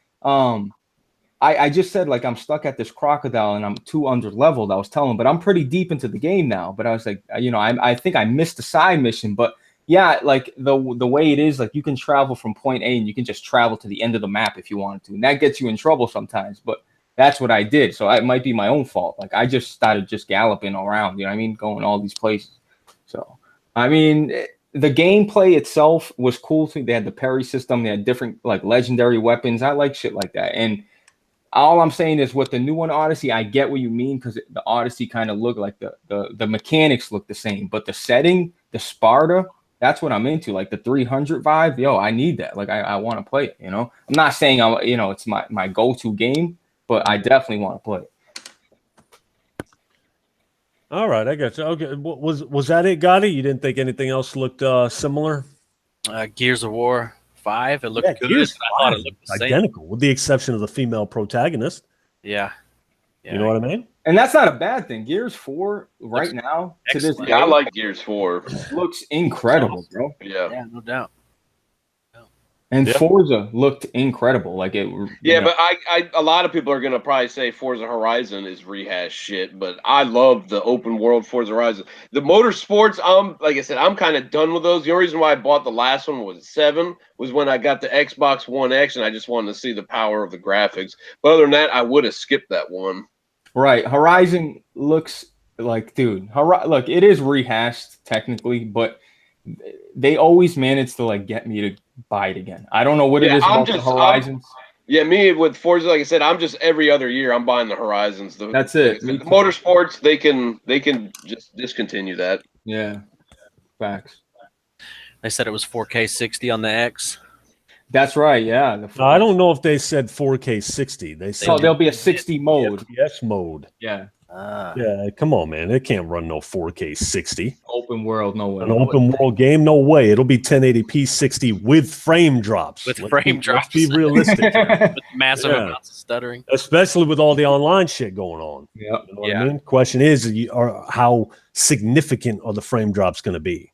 I just said like I'm stuck at this crocodile and I'm too under leveled. I was telling him, but I'm pretty deep into the game now. But I was like, I think I missed the side mission. But yeah, like the way it is, like you can travel from point A and you can just travel to the end of the map if you wanted to, and that gets you in trouble sometimes. But that's what I did, so it might be my own fault. Like I just started just galloping around, you know what I mean, going all these places. So I mean, the gameplay itself was cool too. They had the parry system. They had different like legendary weapons. I like shit like that. And all I'm saying is with the new one, Odyssey, I get what you mean because the Odyssey kind of looked like the mechanics look the same, but the setting, the Sparta, that's what I'm into. Like the 300 vibe, yo, I need that. Like I want to play it. You know, I'm not saying it's my go-to game, but I definitely want to play it. All right, I got you. Okay, was that it, Gotti? You didn't think anything else looked similar? Gears of War 5. It looked good. Gears I thought 5 it looked the is same. identical, with the exception of the female protagonist. Yeah. You know what I mean? And that's not a bad thing. Gears 4 right now to this excellent. day Yeah, I like Gears 4. looks incredible, bro. Yeah. Yeah, no doubt. And Yeah. Forza looked incredible. Like it. Yeah, but a lot of people are gonna probably say Forza Horizon is rehashed shit, but I love the open world Forza Horizon. The motorsports, like I said, I'm kind of done with those. The only reason why I bought the last one was 7 was when I got the Xbox One X and I just wanted to see the power of the graphics. But other than that, I would have skipped that one. Right, Horizon looks like, dude. Look, it is rehashed technically, but they always manage to like get me to buy it again. I don't know what it is about the Horizons. Yeah, me with Forza, like I said, I'm just every other year I'm buying the Horizons. That's it. The motorsports, they can just discontinue that. Yeah, facts. They said it was 4K 60 on the X. That's right. Yeah. I don't know if they said 4K 60. They said there'll be a 60 mode. FPS mode. Yeah. Yeah, come on, man. It can't run no 4K 60. Open world, no way. An open world game, no way. It'll be 1080p 60 with frame drops. With frame drops. Let's be realistic here. With massive Yeah. amounts of stuttering. Especially with all the online shit going on. Yep. You know what Yeah. I mean? Question is, how significant are the frame drops going to be?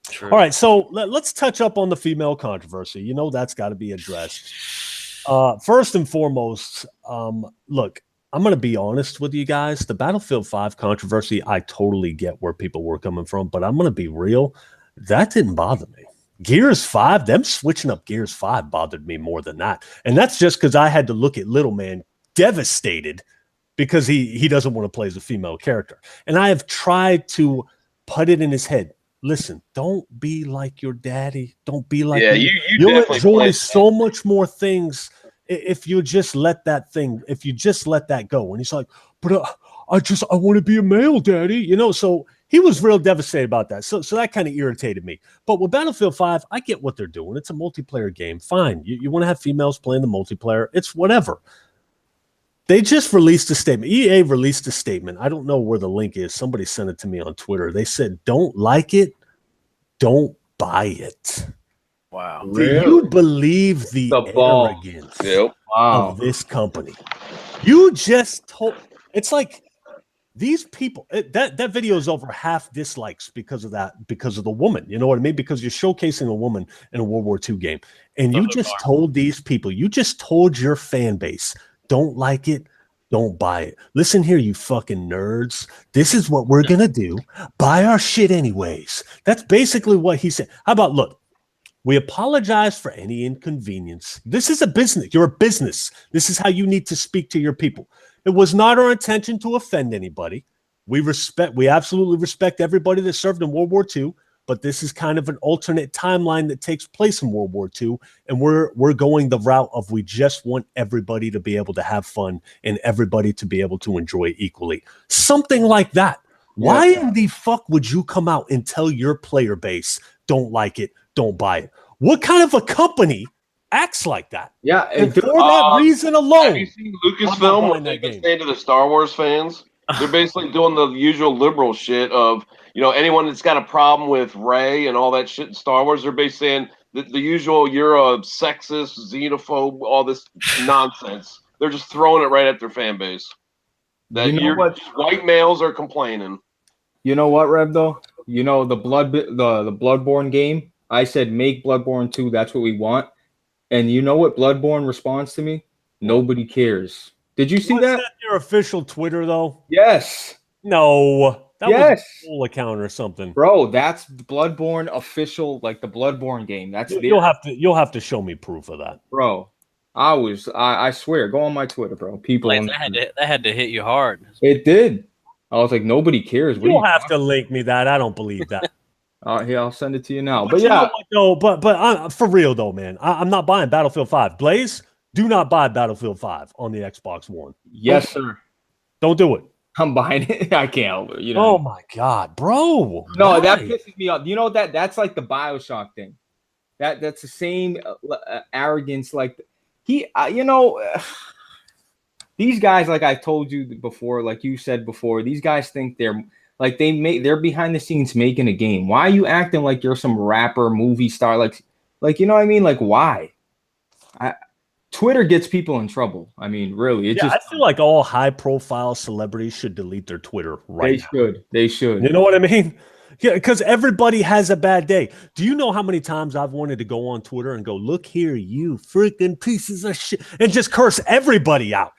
True. All right, so let's touch up on the female controversy. You know that's got to be addressed. First and foremost, look, I'm going to be honest with you guys. The Battlefield 5 controversy, I totally get where people were coming from, but I'm going to be real. That didn't bother me. Gears 5, them switching up Gears 5 bothered me more than that. And that's just because I had to look at Little Man devastated because he doesn't want to play as a female character. And I have tried to put it in his head. Listen, don't be like your daddy. Don't be like Yeah, me. you You'll definitely enjoy played so much more things if you just let that go. And he's like, but I want to be a male, daddy. You know, so he was real devastated about that. So that kind of irritated me. But with Battlefield 5, I get what they're doing. It's a multiplayer game. Fine. You want to have females playing the multiplayer. It's whatever. They just released a statement. EA released a statement. I don't know where the link is. Somebody sent it to me on Twitter. They said, don't like it, don't buy it. Wow. Do you believe the ball. arrogance Yep. of this company? You just told. It's like these people. That video is over half dislikes because of that. Because of the woman. You know what I mean? Because you're showcasing a woman in a World War II game, and you just told these people. You just told your fan base, don't like it, don't buy it. Listen here, you fucking nerds. This is what we're gonna do. Buy our shit anyways. That's basically what he said. How about look? We apologize for any inconvenience. This is a business. You're a business. This is how you need to speak to your people. It was not our intention to offend anybody. We absolutely respect everybody that served in World War II, but this is kind of an alternate timeline that takes place in World War II, and we're going the route of we just want everybody to be able to have fun and everybody to be able to enjoy equally. Something like that. Why in the fuck would you come out and tell your player base, don't like it, don't buy it? What kind of a company acts like that? Yeah, And for that reason alone, have you seen Lucasfilm what they've been saying to the Star Wars fans? They're basically doing the usual liberal shit of, anyone that's got a problem with Rey and all that shit in Star Wars, they're basically saying the usual, you're a sexist, xenophobe, all this nonsense. They're just throwing it right at their fan base. That white males are complaining. You know what, Rev, though? The the Bloodborne game, I said make Bloodborne 2, that's what we want. And you know what Bloodborne responds to me? Nobody cares. Did you see that? Your official Twitter, though? Yes. No. That was a full account or something. Bro, that's Bloodborne official, like the Bloodborne game. You'll have to show me proof of that. Bro, I swear, go on my Twitter, bro. People that had to hit you hard. It did. I was like, nobody cares. You'll have to link me that. I don't believe that. Here, I'll send it to you now. But yeah, but for real though, man, I'm not buying Battlefield 5. Blaze, do not buy Battlefield 5 on the Xbox One. Yes, sir. Don't do it. I'm buying it. I can't help it. Oh my god, bro. No, why? That pisses me off. You know that's like the BioShock thing. That's the same arrogance. Like these guys, like I told you before, like you said before, these guys think they're behind the scenes making a game. Why are you acting like you're some rapper, movie star? Like you know what I mean? Like why? Twitter gets people in trouble. I mean, really. I feel like all high-profile celebrities should delete their Twitter right now. They should. You know what I mean? Yeah, because everybody has a bad day. Do you know how many times I've wanted to go on Twitter and go, look here, you freaking pieces of shit, and just curse everybody out?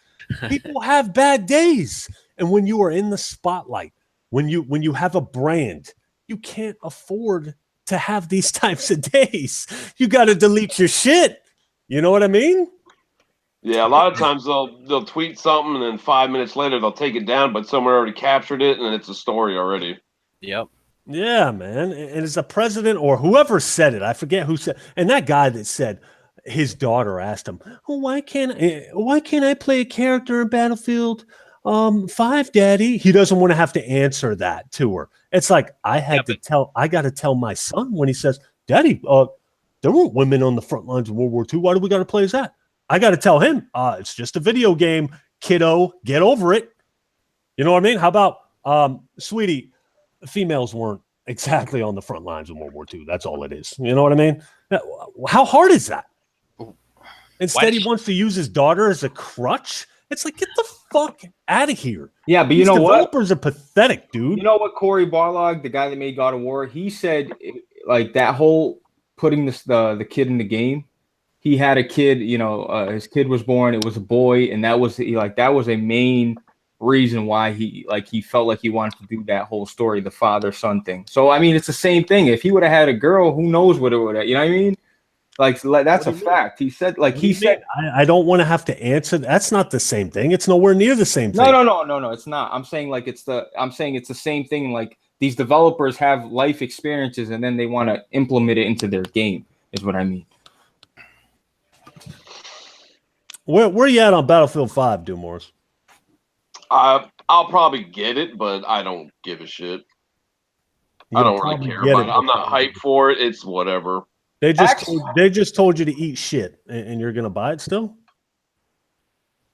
People have bad days. And when you are in the spotlight, when you have a brand, you can't afford to have these types of days. You got to delete your shit. You know what I mean? Yeah, a lot of times they'll tweet something and then 5 minutes later they'll take it down, but someone already captured it and it's a story already. Yep. Yeah, man. And it's the president or whoever said it. I forget who said. And that guy that said his daughter asked him, why can't I play a character in Battlefield 5, Daddy? He doesn't want to have to answer that to her. It's like I got to tell my son when he says, Daddy, there weren't women on the front lines of World War II. Why do we got to play as that? I got to tell him, it's just a video game, kiddo. Get over it. You know what I mean? How about, sweetie, females weren't exactly on the front lines of World War II. That's all it is. You know what I mean? How hard is that? Instead, he wants to use his daughter as a crutch. It's like, get the fuck out of here. Yeah, but you know what? Developers are pathetic, dude. You know what? Corey Barlog, the guy that made God of War, he said, like that whole putting the kid in the game. He had a kid, his kid was born. It was a boy, and that was a main reason why he felt like he wanted to do that whole story, the father-son thing. So I mean, it's the same thing. If he would have had a girl, who knows what it would have? You know what I mean? Like that's a fact. He said, I don't want to have to answer. That's not the same thing. It's nowhere near the same thing. No, it's not. I'm saying it's the same thing. Like these developers have life experiences and then they want to implement it into their game, is what I mean. Where you at on Battlefield 5, Dumors? I'll probably get it, but I don't give a shit. I don't really care about it. I'm not hyped for it. It's whatever. They just told you to eat shit, and you're gonna buy it still?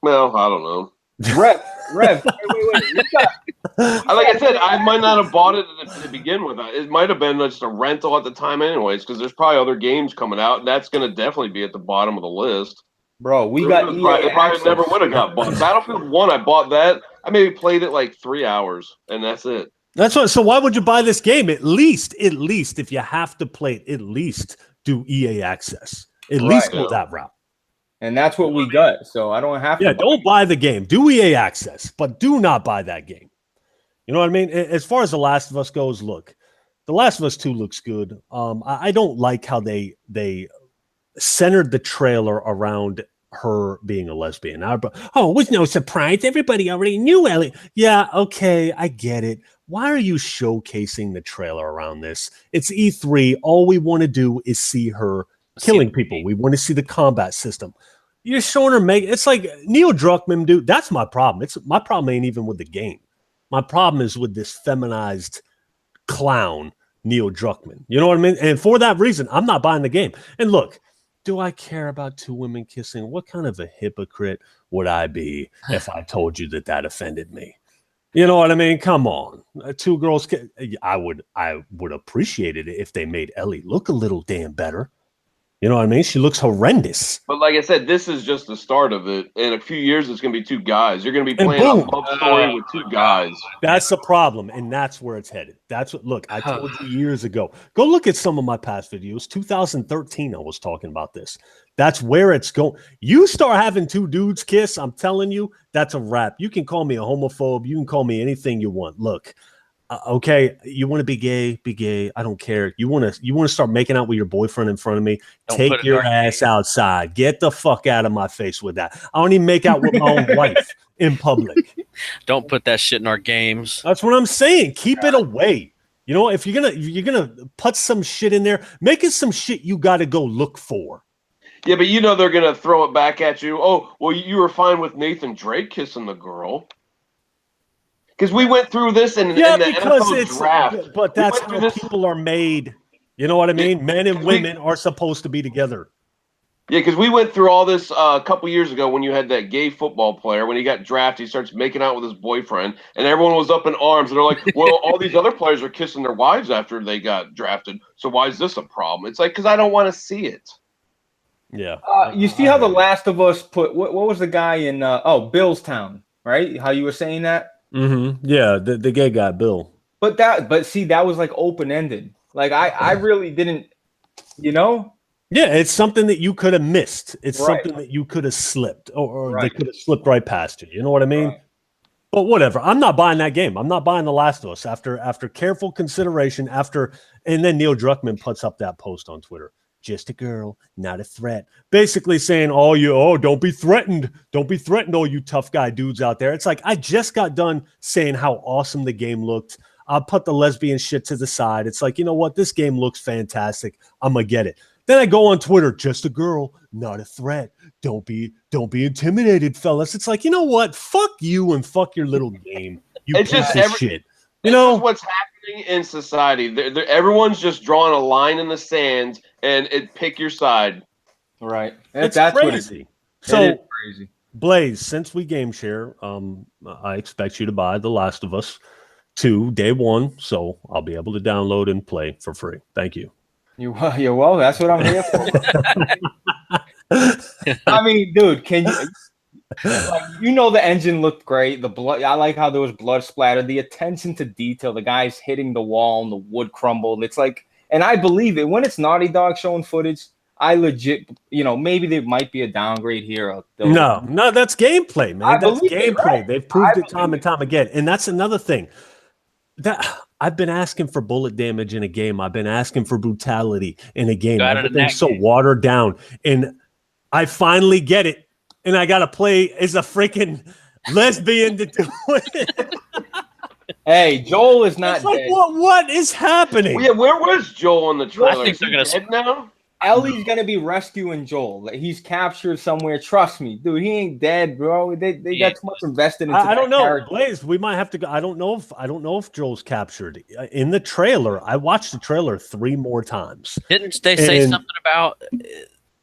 Well, I don't know. Rev. Wait. Like I said, I might not have bought it to begin with. It might have been just a rental at the time, anyways, because there's probably other games coming out, and that's gonna definitely be at the bottom of the list. Bro, we got it probably never would have got bought. Battlefield 1, I bought that. I maybe played it like 3 hours, and that's it. That's what. So why would you buy this game? At least, if you have to play it, at least do EA Access. At least go that route. And that's what we got. So I don't have to. Yeah, don't buy the game. Do EA Access, but do not buy that game. You know what I mean? As far as The Last of Us goes, look, The Last of Us 2 looks good. I don't like how they centered the trailer around her being a lesbian. It was no surprise. Everybody already knew Ellie. Yeah, okay, I get it. Why are you showcasing the trailer around this? It's E3. All we want to do is see her killing people. We want to see the combat system. You're showing her it's like Neil Druckmann, dude. That's my problem. My problem ain't even with the game. My problem is with this feminized clown, Neil Druckmann. You know what I mean? And for that reason, I'm not buying the game. And look, do I care about two women kissing? What kind of a hypocrite would I be if I told you that offended me? You know what I mean? Come on. Two girls. I would appreciate it if they made Ellie look a little damn better. You know what I mean? She looks horrendous. But like I said, this is just the start of it. In a few years, it's going to be two guys. You're going to be playing a love story with two guys. That's the problem, and that's where it's headed. Look, I told you years ago. Go look at some of my past videos. 2013, I was talking about this. That's where it's going. You start having two dudes kiss, I'm telling you, that's a wrap. You can call me a homophobe. You can call me anything you want. Look. Okay, you want to be gay. I don't care. You want to start making out with your boyfriend in front of me. Take your ass outside. Get the fuck out of my face with that. I don't even make out with my own wife in public. Don't put that shit in our games. That's what I'm saying. Keep it away. You know, if you're gonna put some shit in there, make it some shit you got to go look for. Yeah, but you know they're gonna throw it back at you. Oh, well, you were fine with Nathan Drake kissing the girl. Because we went through this in the NFL draft. But that's how people are made. You know what I mean? Men and women are supposed to be together. Yeah, because we went through all this a couple years ago when you had that gay football player. When he got drafted, he starts making out with his boyfriend, and everyone was up in arms. And they're like, well, all these other players are kissing their wives after they got drafted. So why is this a problem? It's like, because I don't want to see it. Yeah. You see how The Last of Us put, what was the guy in, Billstown, right? How you were saying that? Mm-hmm. Yeah, the gay guy, Bill. But see, that was like open-ended. Like I really didn't, you know? Yeah, it's something that you could have missed. It's something that you could have slipped, or they could have slipped right past you. You know what I mean? Right. But whatever. I'm not buying that game. I'm not buying The Last of Us after careful consideration. And then Neil Druckmann puts up that post on Twitter. Just a girl, not a threat. Basically saying, don't be threatened. Don't be threatened, all you tough guy dudes out there. It's like, I just got done saying how awesome the game looked. I'll put the lesbian shit to the side. It's like, you know what? This game looks fantastic. I'm going to get it. Then I go on Twitter, just a girl, not a threat. Don't be intimidated, fellas. It's like, you know what? Fuck you and fuck your little game. You piece of shit. You know what's happening in society. Everyone's just drawing a line in the sand and pick your side. Right. That's crazy. So crazy. Blaze, since we game share, I expect you to buy The Last of Us 2 day one, so I'll be able to download and play for free. Thank you. You're well. That's what I'm here for. I mean, dude, can you? The engine looked great. The blood, I like how there was blood splatter. The attention to detail. The guys hitting the wall and the wood crumbled. It's like, and I believe it when it's Naughty Dog showing footage. I legit, maybe there might be a downgrade here. No, that's gameplay, man. That's gameplay. Right. They've proved it time and time again. And that's another thing. That I've been asking for bullet damage in a game. I've been asking for brutality in a game. Everything's so watered down. And I finally get it. And I got to play as a freaking lesbian to do it. Hey, Joel is not dead. What is happening? Well, yeah, where was Joel in the trailer? I think they're dead now? Ellie's going to be rescuing Joel. He's captured somewhere. Trust me. Dude, he ain't dead, bro. They got too much invested into I don't know. Character. Blaze, we might have to go. I don't know if Joel's captured. In the trailer, I watched the trailer 3 more times. Didn't they say something about...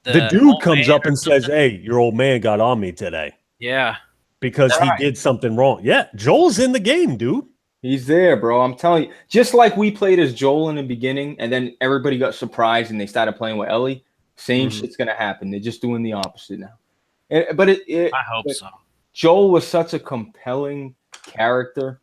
The dude comes up and says, "Hey, your old man got on me today." Yeah. Because he did something wrong. Yeah, Joel's in the game, dude. He's there, bro. I'm telling you. Just like we played as Joel in the beginning, and then everybody got surprised and they started playing with Ellie, same shit's going to happen. They're just doing the opposite now. I hope so. Joel was such a compelling character.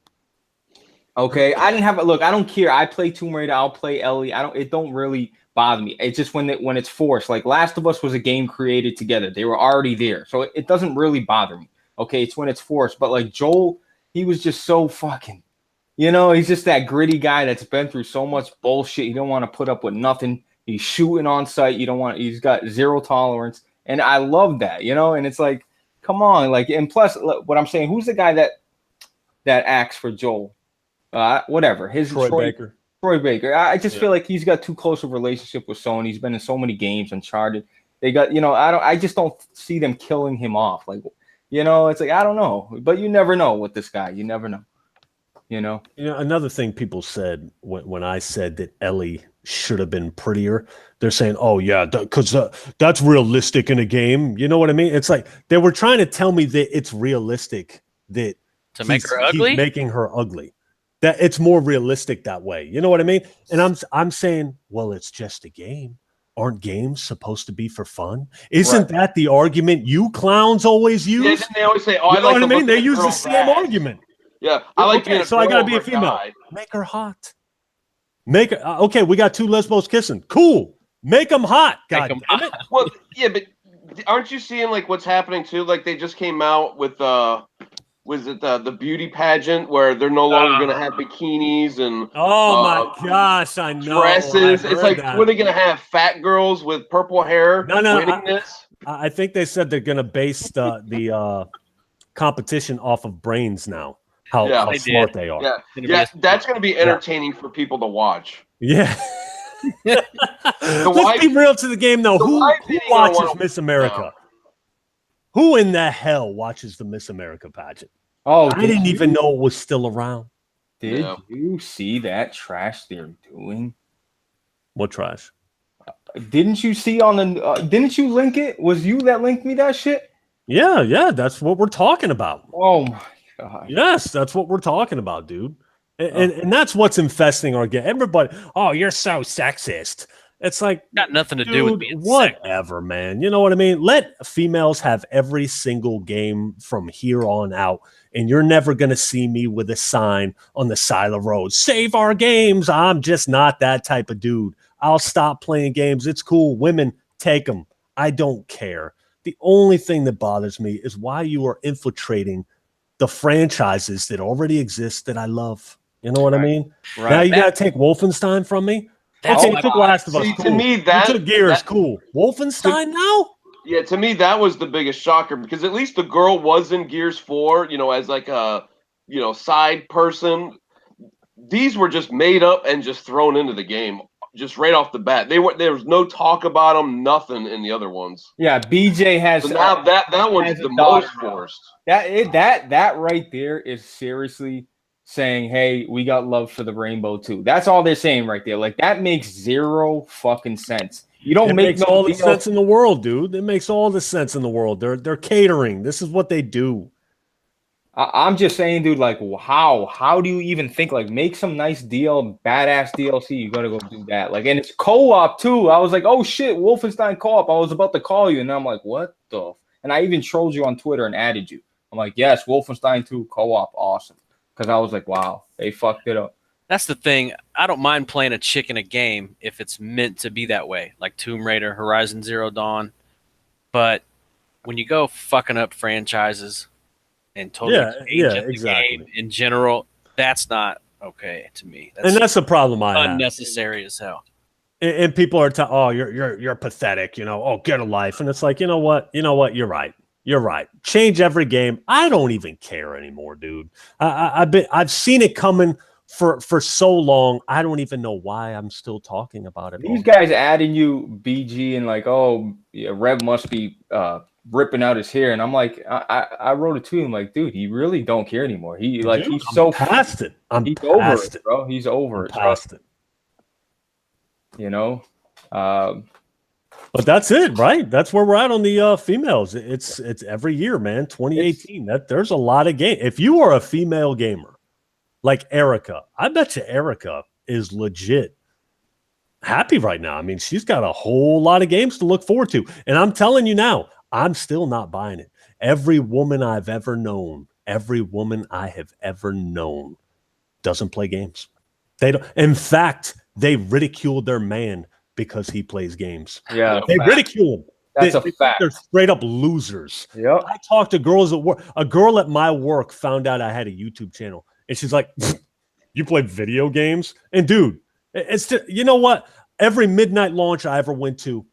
Okay, I didn't have a look. I don't care. I play Tomb Raider. I'll play Ellie. It don't really bother me. It's just when it's forced. Like Last of Us was a game created together. They were already there, so it doesn't really bother me. Okay, it's when it's forced. But like Joel, he was just so fucking You know, he's just that gritty guy that's been through so much bullshit. He don't want to put up with nothing. He's shooting on sight. He's got zero tolerance. And I love that, you know, and it's like, come on. Like, and plus what I'm saying, who's the guy that acts for Joel? Whatever. Troy Baker. Troy Baker. I just feel like he's got too close a relationship with Sony. He's been in so many games, Uncharted. They got, you know, I just don't see them killing him off. Like, you know, it's like, I don't know. But you never know with this guy. You never know. You know, another thing people said when I said that Ellie should have been prettier, they're saying, "Oh yeah, because that's realistic in a game." You know what I mean? It's like they were trying to tell me that it's realistic that to make her ugly, he's making her ugly. That it's more realistic that way. You know what I mean? And I'm saying, well, it's just a game. Aren't games supposed to be for fun? Isn't that the argument you clowns always use? Yeah, they always say, "Oh, you I know like what I mean?" They use the girl's same ass. argument. Yeah, I like being so I gotta be a female. Guy. Make her hot. Make her okay. We got two lesbos kissing. Cool. Make them hot. God damn it. Well, yeah, but aren't you seeing like what's happening too? Like they just came out with was it the beauty pageant where they're no longer going to have bikinis and my gosh, I know dresses. It's like that. what are they going to have? Fat girls with purple hair winning this? I think they said they're going to base the competition off of brains now. How smart they are. Yeah, that's going to be entertaining for people to watch. Yeah. Let's be real to the game, though. Who watches Miss America? No. Who in the hell watches the Miss America pageant? Oh, I didn't even know it was still around. Did you see that trash they're doing? What trash? Didn't you see on the? Didn't you link it? Was you that linked me that shit? Yeah. That's what we're talking about. Oh my god. Yes, that's what we're talking about, dude. And that's what's infesting our game. Everybody, oh, you're so sexist. It's like got nothing to do with being whatever, man. You know what I mean? Let females have every single game from here on out, and you're never gonna see me with a sign on the side of the road. Save our games. I'm just not that type of dude. I'll stop playing games. It's cool. Women, take them. I don't care. The only thing that bothers me is why you are infiltrating the franchises that already exist that I love. You know what I mean? Right. Now you got to take Wolfenstein from me? Okay, you took Last of Us. Cool. To me, you took Gears. Cool. Wolfenstein now? Yeah, to me, that was the biggest shocker because at least the girl was in Gears 4, you know, as like a, you know, side person. These were just made up and just thrown into the game just right off the bat. There was no talk about them, nothing in the other ones. Yeah, BJ has. So now that one's the most forced. That right there is seriously saying, hey, we got love for the rainbow too. That's all they're saying right there. Like that makes zero fucking sense. You don't make all the sense in the world, dude. It makes all the sense in the world. They're catering. This is what they do. I'm just saying, dude, like how do you even think like make some nice deal, badass DLC? You gotta go do that. Like, and it's co-op too. I was like, oh shit, Wolfenstein co-op. I was about to call you, and I'm like, what the? And I even trolled you on Twitter and added you. I'm like, yes, Wolfenstein 2 co-op, awesome. Because I was like, wow, they fucked it up. That's the thing. I don't mind playing a chick in a game if it's meant to be that way, like Tomb Raider, Horizon Zero Dawn. But when you go fucking up franchises and totally change the game in general, that's not okay to me. That's the problem I have. Unnecessary as hell. And people are oh, you're pathetic, you know. Oh, get a life. And it's like, you know what? You're right. You're right. Change every game. I don't even care anymore, dude. I've seen it coming for so long. I don't even know why I'm still talking about it. These guys adding you BG and like, oh, yeah, Rev must be ripping out his hair, and I'm like, I wrote it to him like, dude, he really don't care anymore. He's so past it. He's over it, bro. He's over it. Past it. You know. But that's it, right? That's where we're at on the females. It's every year, man. 2018. There's a lot of game. If you are a female gamer like Erica, I bet you Erica is legit happy right now. I mean, she's got a whole lot of games to look forward to. And I'm telling you now, I'm still not buying it. Every woman I have ever known doesn't play games. They don't. In fact, they ridicule their man because he plays games. Yeah, they ridicule him. That's a fact. They're straight up losers. Yeah. I talked to girls at work. A girl at my work found out I had a YouTube channel, and she's like, You play video games, and dude, you know what? Every midnight launch I ever went to,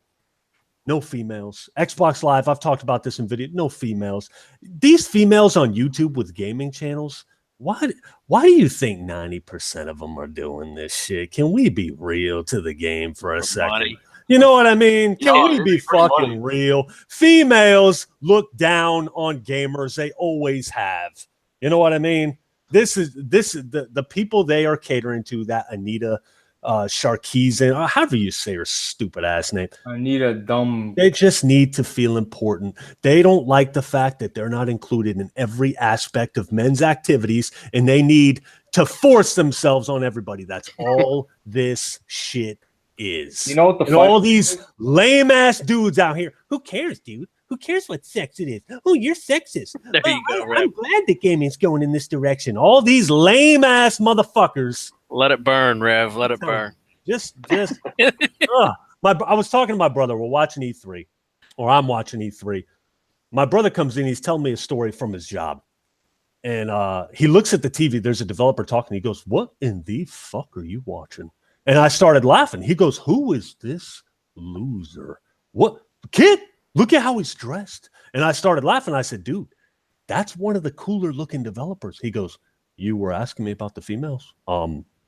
no females. Xbox Live, I've talked about this in video. No females. These females on YouTube with gaming channels. Why do you think 90% of them are doing this shit? Can we be real to the game for a second? Money. You know what I mean? Can we be free fucking money. real? Females look down on gamers. They always have. You know what I mean? This is the people they are catering to, that Anita Sarkeesian, or however you say her stupid ass name. Anita dumb. They just need to feel important. They don't like the fact that they're not included in every aspect of men's activities, and they need to force themselves on everybody. That's all this shit is. You know what the and all these lame ass dudes out here. Who cares, dude? Who cares what sex it is? Oh, you're sexist. There you go, I'm Rev. glad the gaming's going in this direction. All these lame ass motherfuckers. Let it burn, Rev. Let it burn. Just I was talking to my brother. We're watching E3, or I'm watching E3. My brother comes in. He's telling me a story from his job, and he looks at the TV. There's a developer talking. He goes, "What in the fuck are you watching?" And I started laughing. He goes, "Who is this loser? What kid? Look at how he's dressed." And I started laughing. I said, "Dude, that's one of the cooler looking developers." He goes, "You were asking me about the females?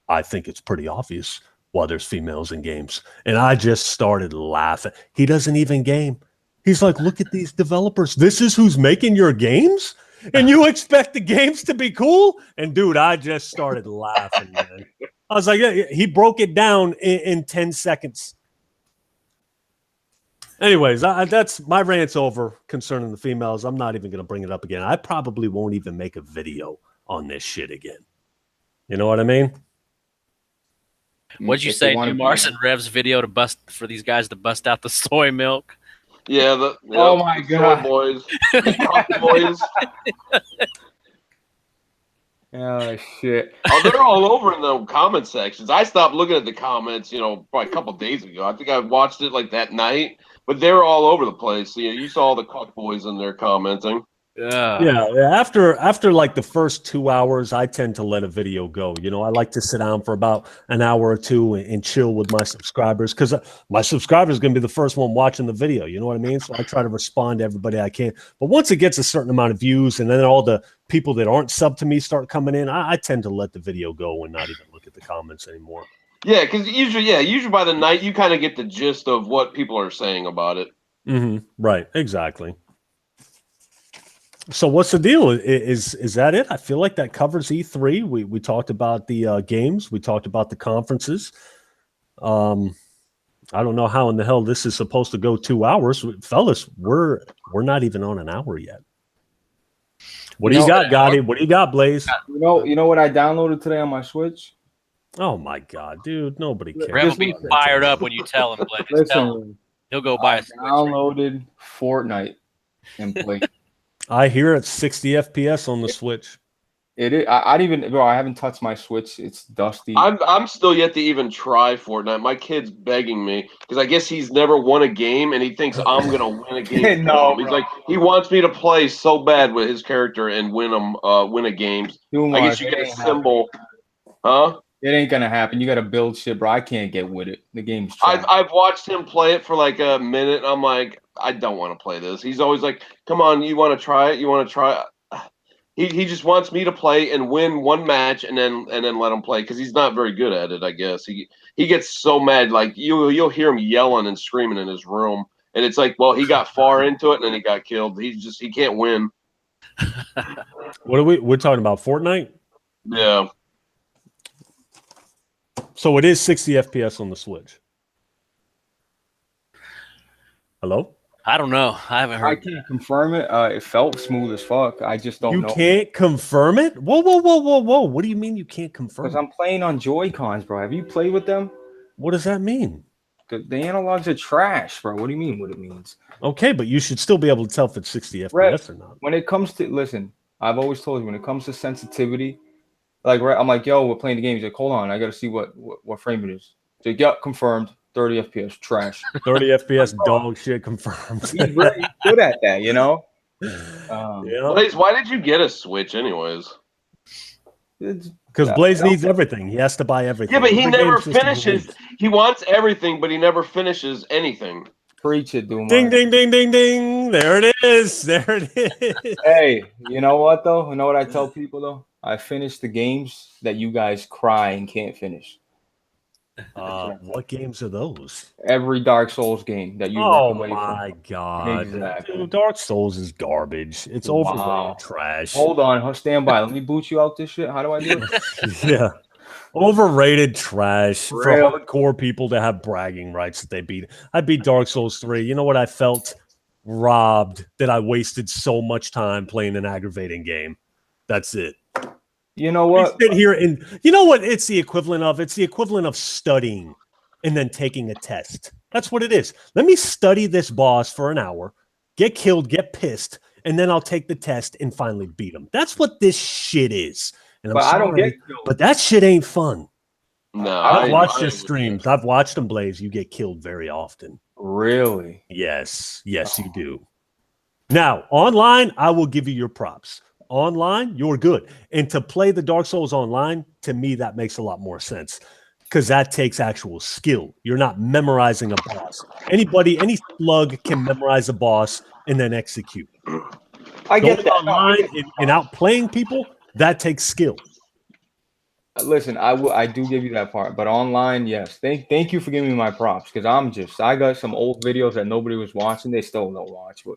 I think it's pretty obvious why there's females in games." And I just started laughing. He doesn't even game. He's like, "Look at these developers. This is who's making your games? And you expect the games to be cool?" And dude, I just started laughing, man. I was like, yeah, he broke it down in 10 seconds. Anyways, that's my rant's over concerning the females. I'm not even going to bring it up again. I probably won't even make a video on this shit again. You know what I mean? What'd you say, do Mars and Rev's video to bust for these guys to bust out the soy milk? Yeah. Oh my God. Boys. Boys. Oh shit. Oh, they're all over in the comment sections. I stopped looking at the comments, probably a couple days ago. I think I watched it like that night, but they're all over the place. You saw all the cock boys in there commenting. Yeah. After like the first 2 hours, I tend to let a video go. I like to sit down for about an hour or two and chill with my subscribers, because my subscribers are going to be the first one watching the video. You know what I mean? So I try to respond to everybody I can. But once it gets a certain amount of views, and then all the people that aren't subbed to me start coming in, I tend to let the video go and not even look at the comments anymore. Yeah, because usually by the night you kind of get the gist of what people are saying about it. Mm-hmm. Right. Exactly. So what's the deal? Is that it? I feel like that covers E3. We talked about the games. We talked about the conferences. I don't know how in the hell this is supposed to go 2 hours, fellas. We're not even on an hour yet. What do you got, Gotti? What do you got, Blaze? You know what I downloaded today on my Switch? Oh my God, dude! Nobody cares. Rev will be fired up when you tell him. Just tell him. He'll go buy a Switch. Downloaded Fortnite and played. I hear it's 60 FPS on the Switch. It is. I haven't touched my Switch. It's dusty. I'm still yet to even try Fortnite. My kid's begging me because I guess he's never won a game and he thinks I'm gonna win a game. No, he's like he wants me to play so bad with his character and win a game. I guess you get a symbol, huh? It ain't gonna happen. You got to build shit, bro. I can't get with it. The game's trash. I've watched him play it for like a minute. And I'm like, I don't want to play this. He's always like, "Come on, you want to try it? You want to try it?" He just wants me to play and win one match and then let him play because he's not very good at it. I guess he gets so mad. Like you'll hear him yelling and screaming in his room, and it's like, well, he got far into it and then he got killed. He can't win. We're talking about Fortnite? Yeah. So it is 60 FPS on the Switch. Hello? I don't know. I haven't heard. I can't confirm it. It felt smooth as fuck. I just don't know. You can't confirm it? Whoa. What do you mean you can't confirm Because I'm playing on Joy-Cons, bro. Have you played with them? What does that mean? The analogs are trash, bro. What do you mean what it means? Okay, but you should still be able to tell if it's 60 FPS or not. When it comes to, listen, I've always told you, when it comes to sensitivity, I'm like, yo, we're playing the game. He's like, hold on, I got to see what frame it is. He's like, yep, confirmed. 30 FPS, trash. 30 FPS, dog shit, confirmed. He's really good at that, Blaze, why did you get a Switch anyways? Because Blaze needs everything. He has to buy everything. Yeah, but he Every never game's just a finishes. Blaze. He wants everything, but he never finishes anything. Preach it, Dumar. Ding, ding, ding, ding, ding. There it is. There it is. Hey, you know what though? You know what I tell people though? I finish the games that you guys cry and can't finish. What games are those? Every Dark Souls game that you Oh run away my god. Exactly. Dude, Dark Souls is garbage. It's Wow. overrated trash. Hold on, stand by. Let me boot you out this shit. How do I do it? Yeah. Overrated trash for Real. hardcore people to have bragging rights that they beat. I beat Dark Souls 3. You know what I felt? Robbed that I wasted so much time playing an aggravating game. That's it. You know We what? sit here and you know what it's the equivalent of? It's the equivalent of studying and then taking a test. That's what it is. Let me study this boss for an hour, get killed, get pissed, and then I'll take the test and finally beat him. That's what this shit is. And I'm But sorry, I don't get killed. but that shit ain't fun. No, I've watched I your would- streams. I've watched them, Blaze. You get killed very often. Really? Yes, you do. Now, online, I will give you your props. Online, you're good. And to play the Dark Souls online, to me, that makes a lot more sense because that takes actual skill. You're not memorizing a boss. Any slug can memorize a boss and then execute. I get Going that. online and outplaying people, that takes skill. Listen, I do give you that part, but online, yes. Thank you for giving me my props because I got some old videos that nobody was watching. They still don't watch, but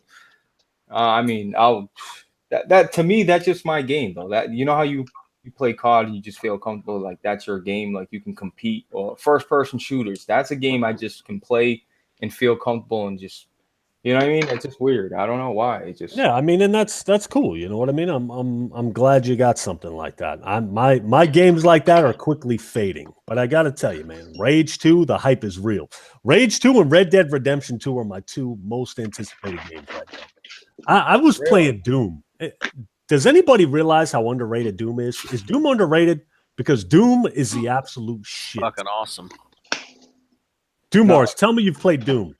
I mean, that to me that's just my game though. That you know how you play COD and you just feel comfortable like that's your game, like you can compete or first person shooters. That's a game I just can play and feel comfortable and just you know what I mean? It's just weird. I don't know why. It just Yeah, I mean, and that's cool. You know what I mean? I'm glad you got something like that. My games like that are quickly fading, but I got to tell you, man, Rage 2, the hype is real. Rage 2 and Red Dead Redemption 2 are my two most anticipated games right now. I was playing Doom. Does anybody realize how underrated Doom is? Is Doom underrated? Because Doom is the absolute shit. Fucking awesome. Doomars, tell me you've played Doom.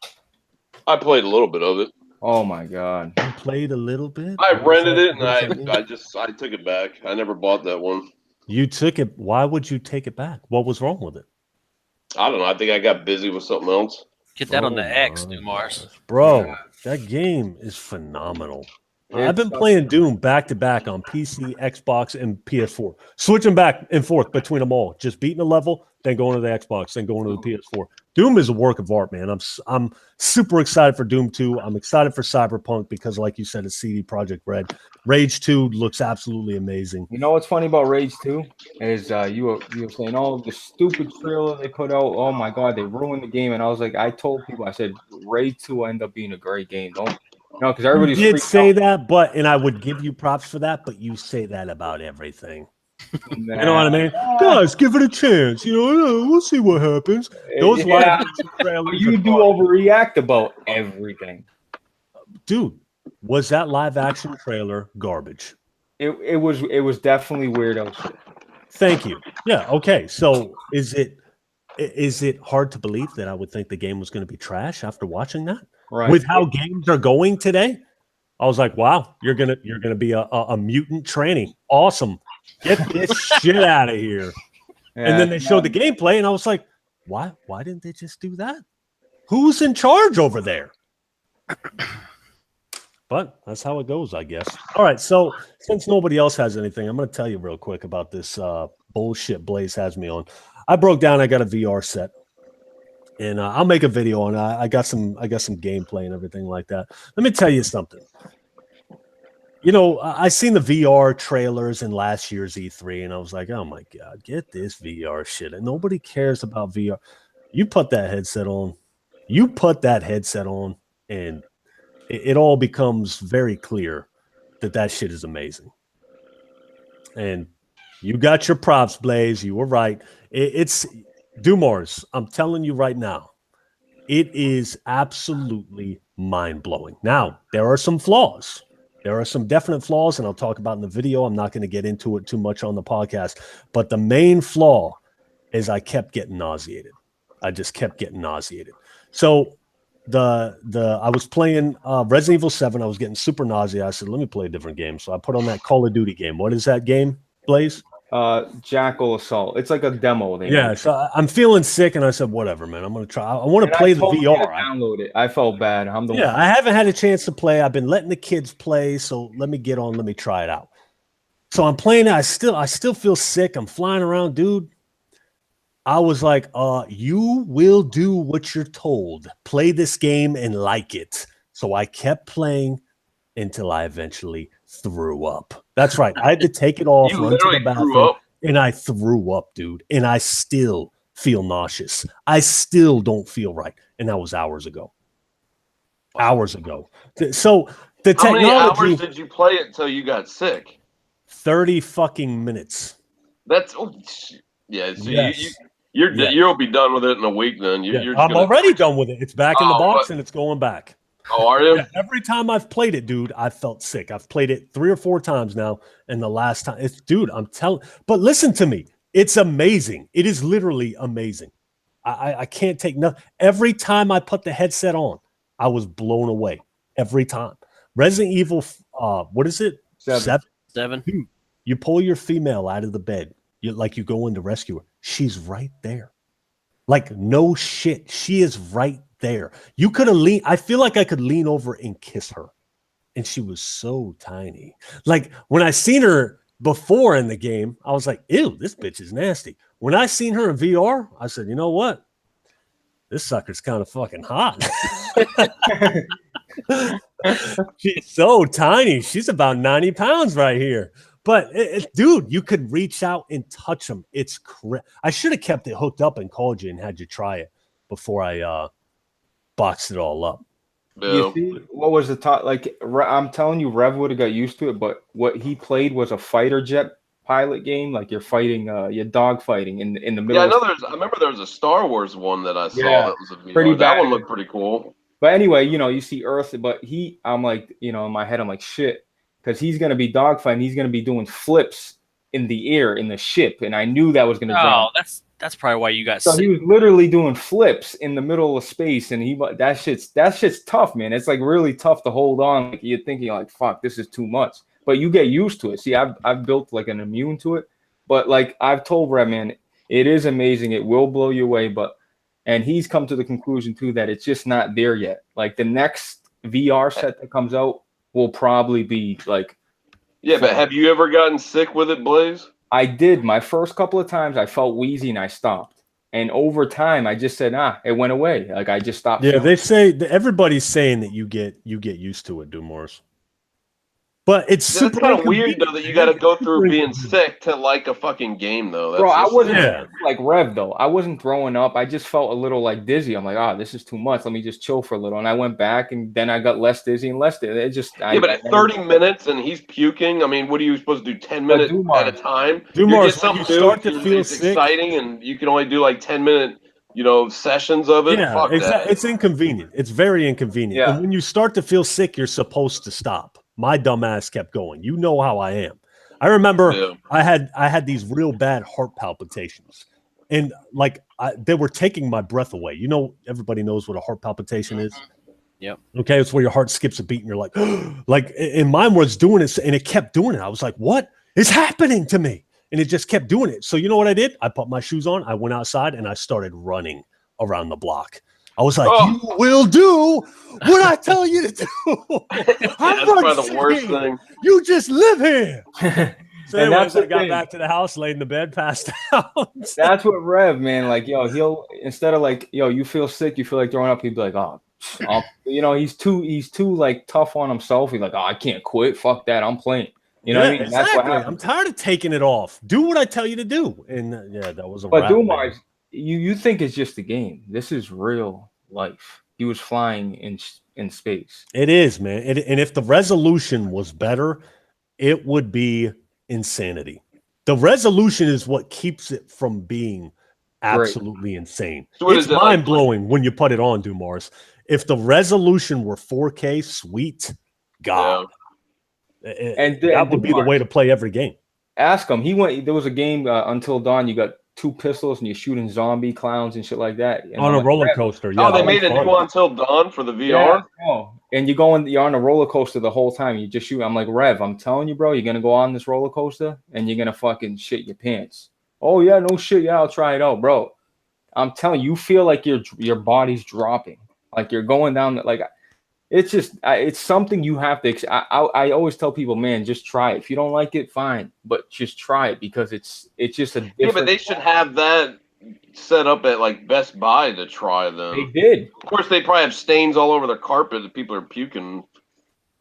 I played a little bit of it. oh my god. You played a little bit? I What does rented that- it and what does that mean? I took it back. I never bought that one. You took it. Why would you take it back? What was wrong with it? I don't know. I think I got busy with something else. Get that on the Oh X, my Mars. gosh. Bro, Yeah. that game is phenomenal. It's I've been playing Doom back to back on PC, Xbox, and PS4. Switching back and forth between them all. Just beating a level, then going to the Xbox, then going to the PS4. Doom is a work of art, man. I'm super excited for Doom 2. I'm excited for Cyberpunk because, like you said, it's CD Projekt Red. Rage 2 looks absolutely amazing. You know what's funny about Rage 2 is you were saying, oh, the stupid trailer they put out. Oh my god, they ruined the game. And I was like, I told people, I said, Rage 2 will end up being a great game. Don't because You everybody's did freaked say out. that, and I would give you props for that, but you say that about everything. Nah. You know what I mean? Guys, give it a chance. You know, we'll see what happens. Those live Yeah, action trailers but you are do garbage. overreact about everything. Dude, was that live action trailer garbage? It was definitely weirdo shit. Thank you. Yeah, okay. So is it hard to believe that I would think the game was going to be trash after watching that? Right. With how games are going today? I was like, wow, you're gonna be a mutant tranny. Awesome. Get this shit out of here. And then they showed the gameplay, and I was like, why didn't they just do that? Who's in charge over there? But that's how it goes, I guess. All right, so since nobody else has anything, I'm going to tell you real quick about this bullshit Blaze has me on. I broke down. I got a VR set, and I'll make a video on it. I got some gameplay and everything like that. Let me tell you something. You know, I seen the VR trailers in last year's E3, and I was like, oh my god, get this VR shit. And nobody cares about VR. You put that headset on. And it all becomes very clear that shit is amazing. And you got your props, Blaze. You were right. It's Dumars. I'm telling you right now, it is absolutely mind-blowing. Now, there are some flaws. There are some definite flaws, and I'll talk about in the video. I'm not going to get into it too much on the podcast. But the main flaw is I kept getting nauseated. I just kept getting nauseated. So I was playing Resident Evil 7. I was getting super nauseated. I said, let me play a different game. So I put on that Call of Duty game. What is that game, Blaze? Jackal Assault. It's like a demo. So I'm feeling sick, and I said, whatever, man. I'm gonna try. I want to play the VR. Download it. I felt bad. I haven't had a chance to play. I've been letting the kids play, so let me get on. Let me try it out. So I'm playing it. I still feel sick. I'm flying around, dude. I was like, you will do what you're told. Play this game and like it. So I kept playing until I eventually threw up. That's right. I had to take it off, run to the bathroom, and I threw up, dude. And I still feel nauseous. I still don't feel right. And that was hours ago. So the technology. How many hours did you play it until you got sick? 30 fucking minutes. That's So you'll be done with it in a week. Then I'm already done with it. It's back in the box and it's going back. Oh, are you? Every time I've played it, dude, I felt sick. I've played it 3 or 4 times now, and the last time, I'm telling. But listen to me, it's amazing. It is literally amazing. I can't take nothing. Every time I put the headset on, I was blown away. Every time. Resident Evil, what is it? 7. Dude, you pull your female out of the bed, you go in to rescue her. She's right there. Like, no shit. She is right there. You could have leaned. I feel like I could lean over and kiss her. And she was so tiny. Like, when I seen her before in the game, I was like, ew, this bitch is nasty. When I seen her in VR, I said, you know what? This sucker's kind of fucking hot. She's so tiny. She's about 90 pounds right here. But dude, you could reach out and touch them. It's I should have kept it hooked up and called you and had you try it before I boxed it all up. Yeah. You see, what was the top? Like, I'm telling you, Rev would have got used to it. But what he played was a fighter jet pilot game. Like, you're fighting, you're dog fighting in the middle. Yeah, I remember there was a Star Wars one that I saw that was a VR. Pretty bad. That one looked pretty cool. But anyway, you see Earth, but I'm like, in my head, I'm like, shit. Because he's going to be dogfighting. He's going to be doing flips in the air in the ship. And I knew that was going to drop. Oh, that's probably why you got sick. So he was literally doing flips in the middle of space. And that shit's tough, man. It's like really tough to hold on. Like, you're thinking like, fuck, this is too much. But you get used to it. See, I've built like an immune to it. But like I've told Red, man, it is amazing. It will blow you away. And he's come to the conclusion too that it's just not there yet. Like the next VR set that comes out will probably be like. Yeah, but have you ever gotten sick with it, Blaze? I did. My first couple of times I felt wheezy and I stopped. And over time I just said, it went away. Like I just stopped. Yeah, they say everybody's saying that you get used to it, Dumars. But it's super kind of weird though that you got to go through being sick to like a fucking game though. That's I wasn't like Rev though. I wasn't throwing up. I just felt a little like dizzy. I'm like, this is too much. Let me just chill for a little. And I went back, and then I got less dizzy and less dizzy. It just but at 30 minutes and he's puking. I mean, what are you supposed to do? 10 minutes at a time? Dumars, you start to feel it's sick. Exciting, and you can only do like 10-minute. sessions of it. Yeah, Fuck that. It's inconvenient. It's very inconvenient. Yeah. And when you start to feel sick, you're supposed to stop. My dumb ass kept going. You know how I am. I remember I had these real bad heart palpitations, and like they were taking my breath away. Everybody knows what a heart palpitation is. Yep. Okay, it's where your heart skips a beat, and you're like, and mine was doing it, and it kept doing it. I was like, what is happening to me? And it just kept doing it. So you know what I did? I put my shoes on. I went outside and I started running around the block. I was like, you will do what I tell you to do. That's probably the worst thing. You just live here. So and anyways, I got back to the house, laid in the bed, passed out. That's what Rev, man. Like, he'll instead of like, you feel sick, you feel like throwing up, he'd be like, he's too like tough on himself. He's like, I can't quit. Fuck that. I'm playing. You know what I mean? Exactly. That's what happened. I'm tired of taking it off. Do what I tell you to do. And that was a But wrap. Dumars, you think it's just a game. This is real life. He was flying in space. It is, man. And if the resolution was better, it would be insanity. The resolution is what keeps it from being absolutely insane. So it's mind-blowing when you put it on, Dumars. If the resolution were 4K, sweet God. And that would be the way to play every game. Ask him. There was a game Until Dawn. You got two pistols and you're shooting zombie clowns and shit like that. And On I'm a like, roller Rev, coaster. Yeah, Oh, they that was made a fun. new Until Dawn for the yeah, VR. no. And you're on a roller coaster the whole time. You just shoot. I'm like, Rev, I'm telling you, bro, you're gonna go on this roller coaster and you're gonna fucking shit your pants. Oh yeah, no shit. Yeah, I'll try it out, bro. I'm telling you, you feel like your body's dropping, like you're going down. Like it's just it's something you have to. I always tell people, man, just try it. If you don't like it, fine, but just try it because it's just a different. Yeah, but they should have that set up at like Best Buy to try They them. did. Of course, they probably have stains all over their carpet that people are puking.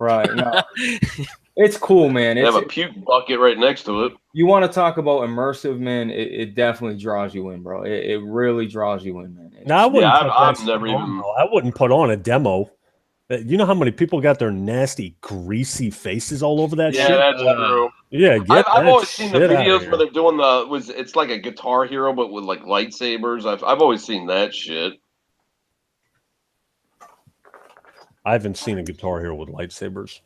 Right. No. It's cool, man. They have a puke bucket right next to it. You want to talk about immersive, man? It definitely draws you in, bro. It really draws you in, man. Now I wouldn't. Yeah, put I've that never shit on, even- though. I wouldn't put on a demo. You know how many people got their nasty, greasy faces all over that Yeah, shit? that's true. Yeah, get I've that always seen the shit outta videos here. where they're doing it's like a Guitar Hero but with like lightsabers. I've always seen that shit. I haven't seen a Guitar Hero with lightsabers.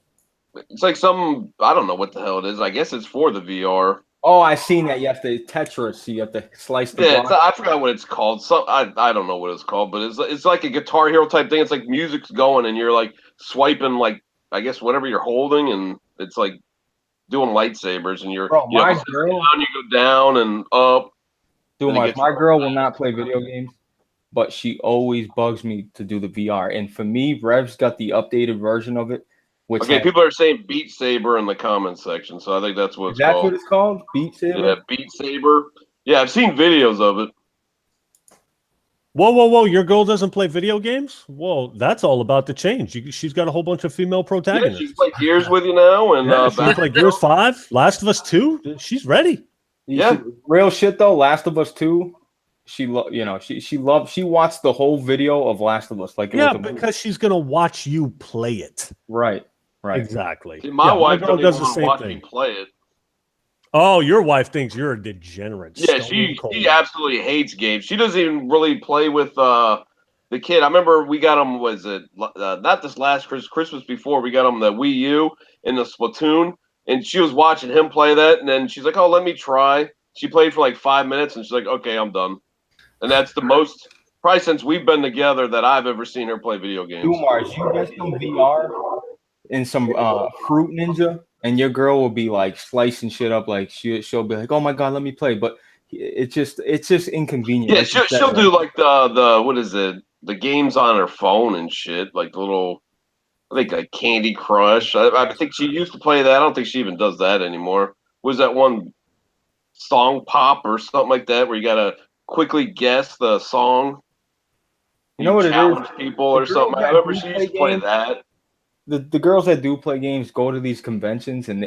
It's like some I don't know what the hell it is. I guess it's for the VR. Oh, I seen that. You have to Tetris. So you have to slice the Yeah, block. I forgot what it's called. I don't know what it's called, but it's like a Guitar Hero type thing. It's like music's going and you're like swiping like I guess whatever you're holding, and it's like doing lightsabers, and Bro, you my have to girl, down, you go down and up. dude, and it gets my you- girl will not play video games, but she always bugs me to do the VR. And for me, Rev's got the updated version of it. Which Okay, has, people are saying Beat Saber in the comments section, so I think that's what is it's that called. what it's called? Beat Saber? Yeah, Beat Saber. Yeah, I've seen videos of it. Whoa! Your girl doesn't play video games? Well, that's all about to change. She's got a whole bunch of female Yeah, protagonists. she's played Gears with you now, and Yeah, she's like Gears 5, Last of Us 2. She's ready. Yeah. Real shit though. Last of Us 2. She watched the whole video of Last of Us like it Yeah, was a movie. because she's gonna watch you play it. Right. Exactly. See, my Yeah, wife girl doesn't does even the want to same watch thing. me play it. Oh, your wife thinks you're a degenerate. Yeah, Stone she cold. absolutely hates games. She doesn't even really play with the kid. I remember we got him. Was it not this last Christmas before? We got him the Wii U and the Splatoon, and she was watching him play that, and then she's like, "Oh, let me try." She played for like 5 minutes, and she's like, "Okay, I'm done." And that's the most probably since we've been together that I've ever seen her play video games. Dumars, you get some VR and some Fruit Ninja, and your girl will be like slicing shit up. Like she'll be like, "Oh my god, let me play," but it's just inconvenient. Yeah, Like you said, she'll right? do like the what is it? The games on her phone and shit, like the little. I think like Candy Crush. I think she used to play that. I don't think she even does that anymore. Was that one Song Pop or something like that where you gotta quickly guess the song? You know what it is? challenge people or The girls something. I that remember do she play used to play games- that. The girls that do play games go to these conventions and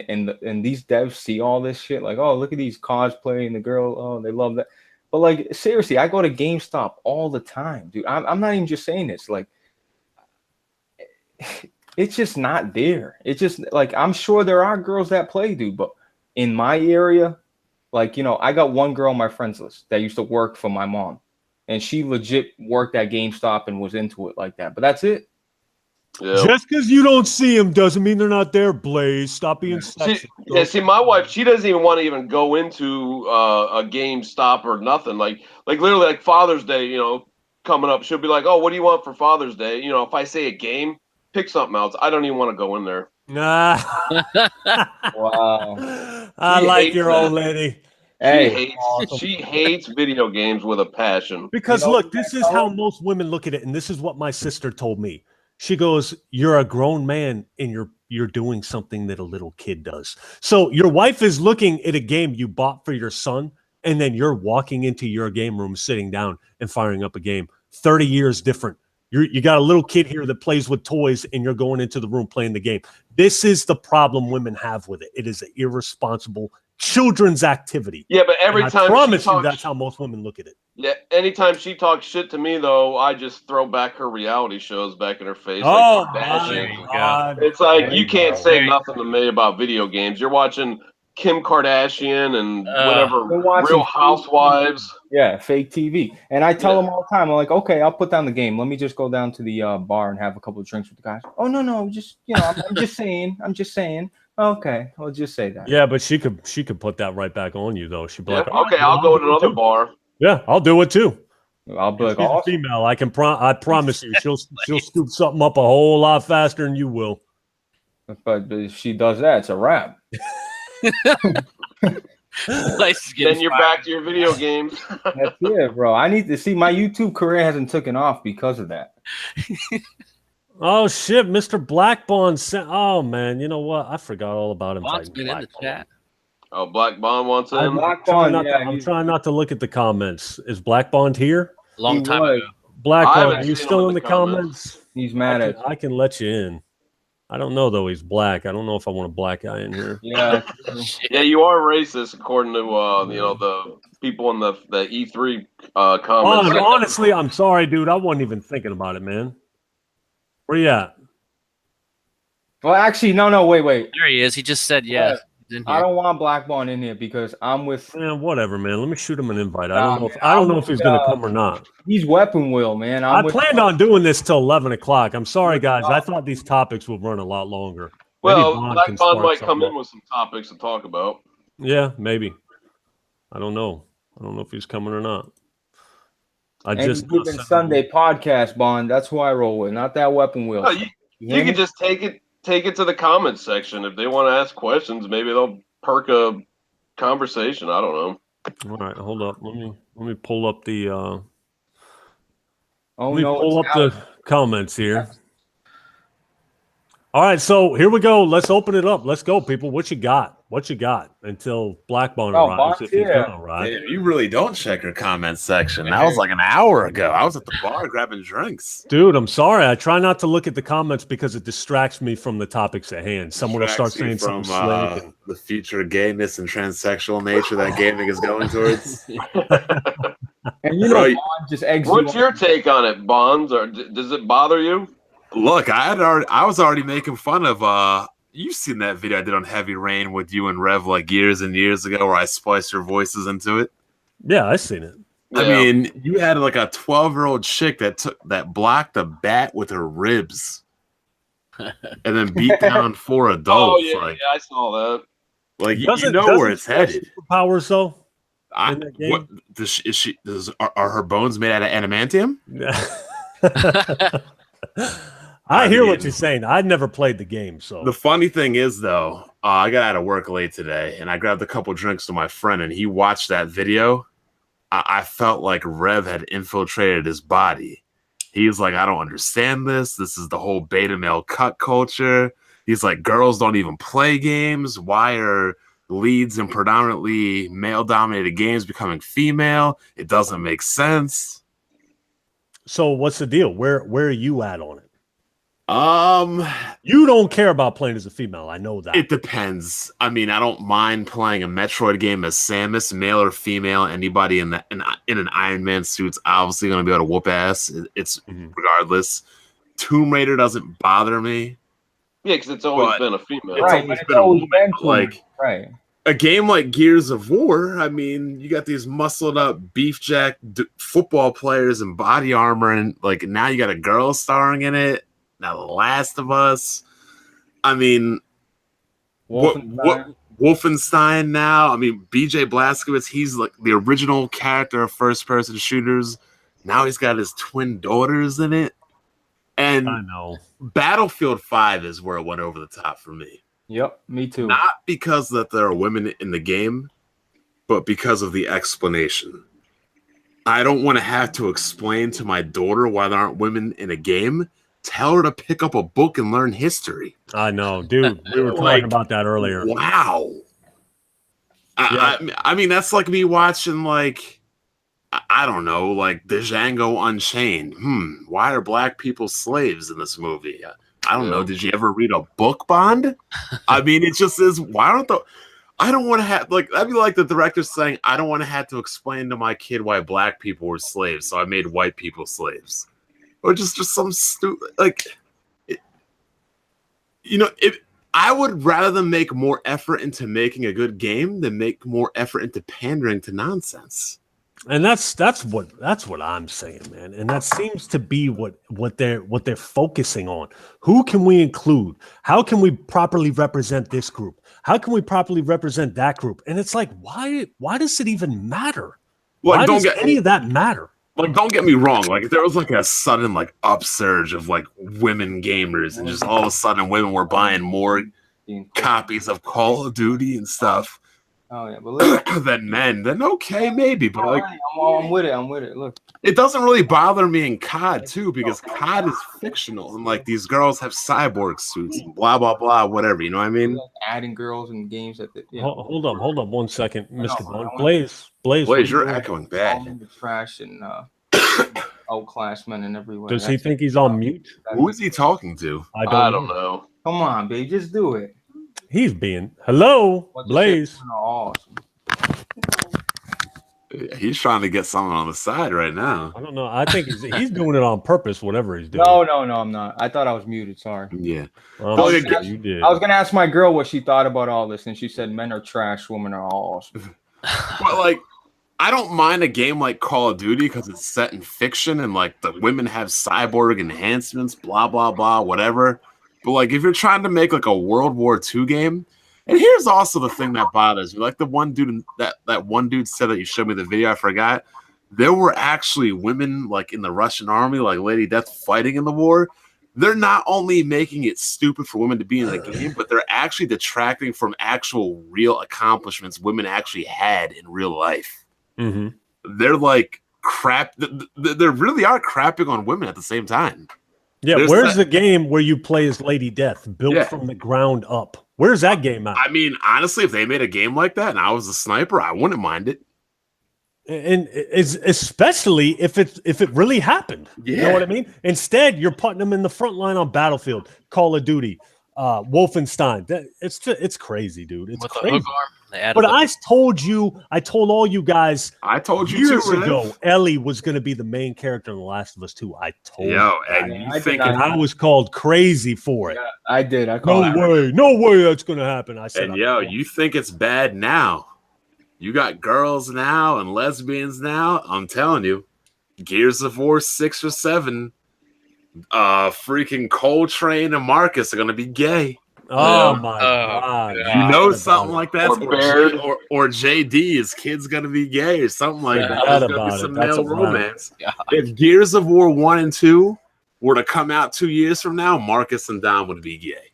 these devs see all this shit like, oh, look at these cosplay and the girl, oh, they love that. But like seriously, I go to GameStop all the time, dude. I'm not even just saying this. Like, it's just not there. It's just like I'm sure there are girls that play, dude, but in my area, like I got one girl on my friends list that used to work for my mom, and she legit worked at GameStop and was into it like that. But that's it. Yeah. Just because you don't see them doesn't mean they're not there, Blaze. Stop being sexist. See, my wife, she doesn't even want to even go into a GameStop or nothing. Like literally, like Father's Day, coming up, she'll be like, "Oh, what do you want for Father's Day?" If I say a game, pick something else. I don't even want to go in there. Nah. Wow. I She like hates your that. old lady. Hey, She hates video games with a passion. Because You know look, what this I is tell how her? most women look at it, and this is what my sister told me. She goes, "You're a grown man, and you're doing something that a little kid does." So your wife is looking at a game you bought for your son, and then you're walking into your game room, sitting down, and firing up a game. 30 years different. You got a little kid here that plays with toys, and you're going into the room playing the game. This is the problem women have with it. It is an irresponsible children's activity. Yeah, but every And time I promise she you, talks, that's how most women look at it. yeah, anytime she talks shit to me, though, I just throw back her reality shows back in her face. Oh like my Kardashian. God! It's like There you you can't go. say nothing to me about video games. You're watching Kim Kardashian and whatever We're watching Real Housewives. Yeah, fake TV. And I tell Yeah. them all the time, I'm like, okay, I'll put down the game. Let me just go down to the bar and have a couple of drinks with the guys. Oh no, just I'm just saying. Okay, I'll just say that. Yeah, but she could put that right back on you though. She'd be like, Okay, I'll go to another bar. Yeah, I'll do it too. I'll be like, She's a awesome. female. I promise you, she'll scoop something up a whole lot faster than you will. But if she does that, it's a wrap. Then you're back to your video games. That's it, bro. I need to see my YouTube career hasn't taken off because of that. Oh shit, Mr. Blackbond sent. Oh man, you know what? I forgot all about him. Bond's been in the chat. Oh, Black Bond wants in. I'm trying not to look at the comments. Is Black Bond here? Long time ago. Black I Bond, haven't are you seen still him in the comments? He's mad at you. I can let you in. I don't know though. He's black. I don't know if I want a black guy in here. Yeah. Yeah, you are racist according to the people in the E3 comments. Honestly, I'm sorry, dude. I wasn't even thinking about it, man. Where you at? Well, actually, no, wait. There he is. He just said yes. I don't want Black Bond in here because I'm with. Man, whatever, man. Let me shoot him an invite. I don't know if he's gonna come or not. He's Weapon Wheel, man. I planned on doing this till 11 o'clock. I'm sorry, guys. I thought these topics would run a lot longer. Well, Black Bond might come in with some topics to talk about. Yeah, maybe. I don't know. I don't know if he's coming or not. Sunday podcast, Bond. That's who I roll with, not that Weapon Wheel. No, you can just take it to the comments section. If they want to ask questions, maybe they'll perk a conversation. I don't know. All right, hold up. Let me pull up the the comments here. All right, so here we go. Let's open it up. Let's go, people. What you got? Until Black Bond arrives, if he's gonna arrive. Damn, you really don't check your comment section. That was like an hour ago. I was at the bar grabbing drinks. Dude, I'm sorry. I try not to look at the comments because it distracts me from the topics at hand. Someone will start saying something slick. The future gayness and transsexual nature that gaming is going towards. And Bond just exits. What's your take on it, Bonds? Or does it bother you? Look, I was already making fun of you've seen that video I did on Heavy Rain with you and Rev like years and years ago where I spliced your voices into it. Yeah, I've seen it. I mean, you had like a 12-year-old chick that blocked a bat with her ribs and then beat down 4 adults. Oh, yeah, I saw that. Like, you know where it's headed. Powers, though? Are her bones made out of adamantium? I hear what you're saying. I never played the game, so the funny thing is, though, I got out of work late today, and I grabbed a couple drinks to my friend, and he watched that video. I felt like Rev had infiltrated his body. He was like, "I don't understand this. This is the whole beta male cut culture." He's like, "Girls don't even play games. Why are leads in predominantly male-dominated games becoming female? It doesn't make sense." So what's the deal? Where are you at on it? You don't care about playing as a female. I know that. It depends. I mean, I don't mind playing a Metroid game as Samus, male or female. Anybody in an Iron Man suit's obviously going to be able to whoop ass. It's regardless. Tomb Raider doesn't bother me. Yeah, because it's always been a female. It's always been a woman. Like a game like Gears of War. I mean, you got these muscled up beefjack football players in body armor, and like now you got a girl starring in it. Now, The Last of Us. I mean, Wolfenstein now. I mean, BJ Blazkowicz, he's like the original character of first-person shooters. Now he's got his twin daughters in it. And I know. Battlefield 5 is where it went over the top for me. Yep, me too. Not because that there are women in the game, but because of the explanation. I don't want to have to explain to my daughter why there aren't women in a game. Tell her to pick up a book and learn history. I know, dude. We were talking about that earlier. Wow. I mean, that's like me watching, like, I don't know, like Django Unchained. Why are black people slaves in this movie? I don't know. Did you ever read a book, Bond? I mean, it just is. I don't want to have, like, that'd be like the director saying, I don't want to have to explain to my kid why black people were slaves, so I made white people slaves. Or just some stupid, like, I would rather them make more effort into making a good game than make more effort into pandering to nonsense. And that's what I'm saying, man. And that seems to be what they're focusing on. Who can we include? How can we properly represent this group? How can we properly represent that group? And it's like, why does it even matter? Like, Why does any of that matter? Like, don't get me wrong. Like, if there was like a sudden like upsurge of like women gamers, and just all of a sudden women were buying more copies of Call of Duty and stuff. Oh yeah, but look, than men, then okay, maybe. But like, I'm with it. I'm with it. Look, it doesn't really bother me in COD too, because COD is fictional, and like these girls have cyborg suits and blah blah blah, whatever. You know what I mean? Adding girls in games that Hold on 1 second, Mr. Bond. Blaze, you're echoing bad. The trash and outclassmen and everywhere. Does he think he's on mute? Who is he talking to? I don't know. Come on, babe, just do it. He's being Blaze. Awesome. He's trying to get something on the side right now. I don't know. I think he's doing it on purpose. Whatever he's doing. No, I'm not. I thought I was muted. Sorry. Yeah. You did. I was gonna ask my girl what she thought about all this, and she said men are trash, women are all awesome. But like, I don't mind a game like Call of Duty because it's set in fiction and like the women have cyborg enhancements, blah blah blah, whatever. But like, if you're trying to make like a World War II game, and here's also the thing that bothers me, like the one dude that one dude said that you showed me the video, I forgot. There were actually women like in the Russian army, like Lady Death, fighting in the war. They're not only making it stupid for women to be in the game, but they're actually detracting from actual real accomplishments women actually had in real life. Mm-hmm. They're like crap. They really are crapping on women at the same time. Yeah, where's the game where you play as Lady Death, built from the ground up? Where's that game at? I mean, honestly, if they made a game like that and I was a sniper, I wouldn't mind it. And especially if it really happened. Yeah. You know what I mean? Instead, you're putting them in the front line on Battlefield, Call of Duty, Wolfenstein. It's crazy, dude. It's with crazy. The hook arm, but I told all you guys. I told you years too, ago, Ellie was going to be the main character in The Last of Us 2. I told you. And I was called crazy for it. Yeah, I did. I called no way that's going to happen. I said, and you think it's bad now? You got girls now and lesbians now. I'm telling you, Gears of War 6 or 7, freaking Coltrane and Marcus are going to be gay. Oh my god! You know something like that, or JD, his kid's gonna be gay or something like that. Forget There's gonna about be some it. That's male a romance. If Gears of War 1 and 2 were to come out 2 years from now, Marcus and Dom would be gay.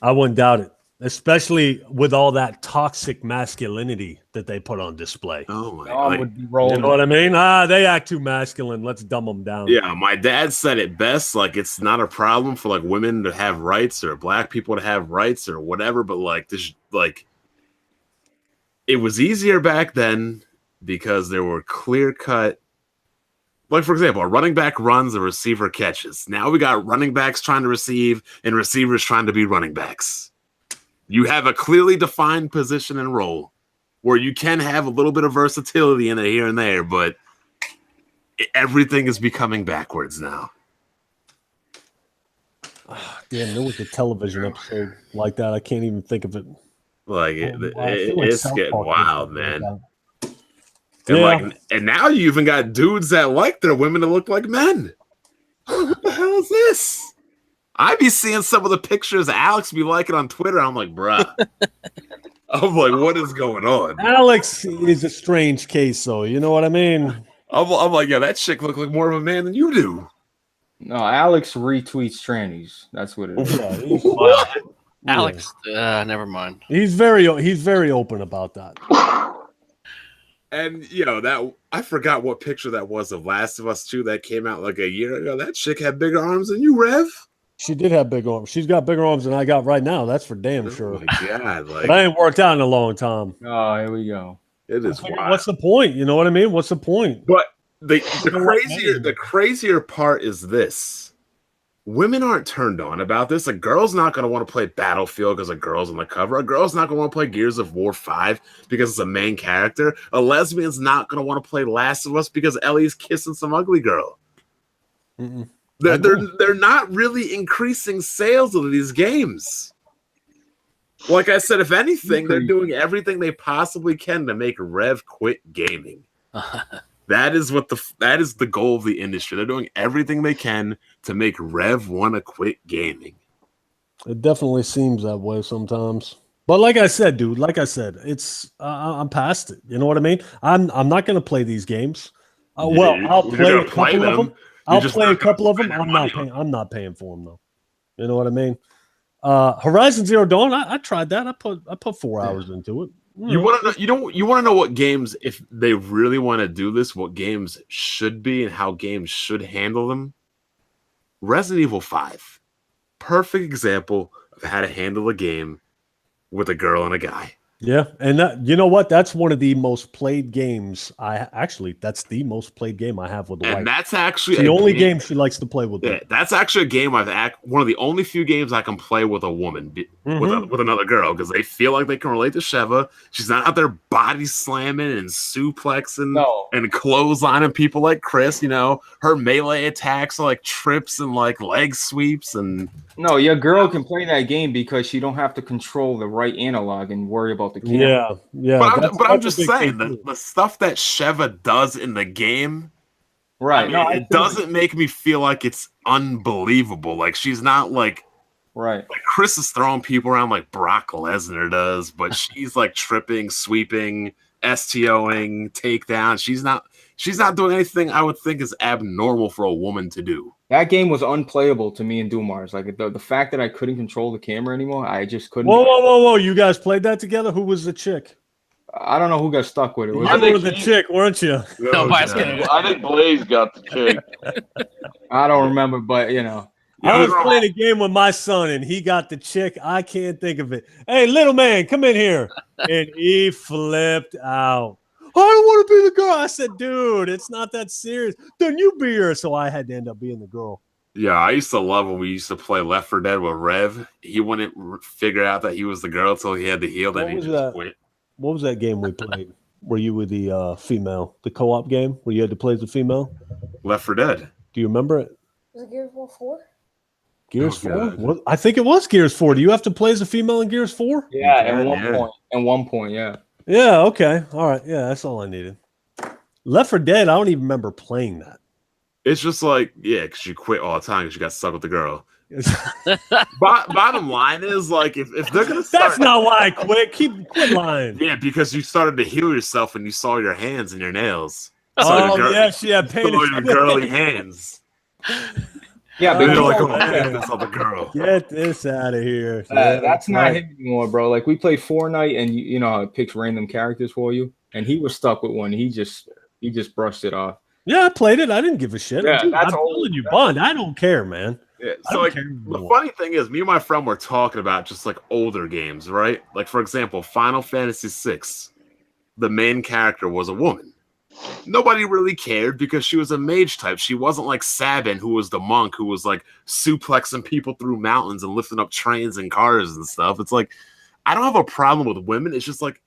I wouldn't doubt it, especially with all that toxic masculinity that they put on display. Oh my Dom god! would be rolling. You know what I mean? They act too masculine. Let's dumb them down. Yeah, my dad said it best. Like, it's not a problem for like women to have rights or black people to have rights or whatever. But like this, like, it was easier back then because there were clear cut. Like, for example, a running back runs, a receiver catches. Now we got running backs trying to receive and receivers trying to be running backs. You have a clearly defined position and role where you can have a little bit of versatility in it here and there, but everything is becoming backwards now. Damn, there was a television episode like that. I can't even think of it. Like, Like it's South getting Park wild, like man. that. And Yeah. like, and now you even got dudes that like their women to look like men. What the hell is this? I be seeing some of the pictures Alex be liking on Twitter. I'm like, bruh. I'm like, what is going on? Alex is a strange case, though. You know what I mean? I'm like, yeah, that chick look like more of a man than you do. No, Alex retweets trannies. That's what it is. Yeah, he's, Alex, never mind. he's very open about that. And that I forgot what picture that was of Last of Us 2 that came out like a year ago. That chick had bigger arms than you, Rev. She did have big arms. She's got bigger arms than I got right now. That's for damn sure. Oh my god, like, But I ain't worked out in a long time. Oh, here we go. it is wild. What's the point? You know what I mean? What's the point? But the crazier part is this: women aren't turned on about this. A girl's not going to want to play Battlefield because a girl's on the cover. A girl's not going to want to play Gears of War 5 because it's a main character. A lesbian's not going to want to play Last of Us because Ellie's kissing some ugly girl. Mm-mm. They're not really increasing sales of these games. Like I said, if anything, they're doing everything they possibly can to make Rev quit gaming. That is the goal of the industry. They're doing everything they can to make Rev want to quit gaming. It definitely seems that way sometimes. But like I said, dude, it's I'm past it. You know what I mean? I'm not going to play these games. Well, I'll You're play gonna a couple of them. You're I'll just play a not gonna couple of them. spend your I'm money not on paying. I'm not paying for them though. You know what I mean? Horizon Zero Dawn. I tried that. I put 4 hours into it. You want to know? You want to know what games, if they really want to do this, what games should be and how games should handle them. Resident Evil 5, perfect example of how to handle a game with a girl and a guy. Yeah, and that, you know what? That's one of the most played games. That's the most played game I have with the wife. And that's actually It's the only game she likes to play with. Yeah, that's actually a game one of the only few games I can play with a woman, with another girl, because they feel like they can relate to Sheva. She's not out there body slamming and suplexing and clotheslining people like Chris. You know, her melee attacks are like trips and like leg sweeps and. No, your girl can play that game because she don't have to control the right analog and worry about the camera. Yeah. But I'm just saying the stuff that Sheva does in the game, right? I mean, it doesn't make me feel like it's unbelievable. Like she's not like right. Like Chris is throwing people around like Brock Lesnar does, but she's like tripping, sweeping, STOing, takedown. She's not doing anything I would think is abnormal for a woman to do. That game was unplayable to me and Dumars. Like the fact that I couldn't control the camera anymore, I just couldn't. Whoa! You guys played that together? Who was the chick? I don't know who got stuck with it. You were the chick, weren't you? No, I think Blaze got the chick. I don't remember, but you know. I was playing a game with my son, and he got the chick. I can't think of it. Hey, little man, come in here. And he flipped out. I don't want to be the girl. I said, dude, it's not that serious. Then you be her. So I had to end up being the girl. Yeah, I used to love when we used to play Left 4 Dead with Rev. He wouldn't figure out that he was the girl until he had the heal. Then he just quit. What was that game we played? Where you were the female? The co-op game where you had to play as a female? Left 4 Dead. Do you remember it? Was it Gears 4? Gears 4? I think it was Gears 4. Do you have to play as a female in Gears 4? Yeah, at one point, yeah. Yeah, okay. All right. Yeah, that's all I needed. Left 4 Dead, I don't even remember playing that. It's just like, yeah, because you quit all the time because you got stuck with the girl. Bottom line is, like, if they're going to start... That's not why I quit. Quit lying. Yeah, because you started to heal yourself and you saw your hands and your nails. Yeah, she had pain. Your girly hands. Yeah, but you're like, oh, this other girl. Get this out of here. That's not him anymore, bro. Like, we played Fortnight, and you know it picks random characters for you, and he was stuck with one. He just brushed it off. Yeah, I played it. I didn't give a shit. Yeah, Dude, I'm telling you, Bond. I don't care, man. Yeah, so like the funny thing is, me and my friend were talking about just like older games, right? Like, for example, Final Fantasy VI. The main character was a woman. Nobody really cared because she was a mage type. She wasn't like Sabin, who was the monk who was like suplexing people through mountains and lifting up trains and cars and stuff. It's like, I don't have a problem with women. It's just like,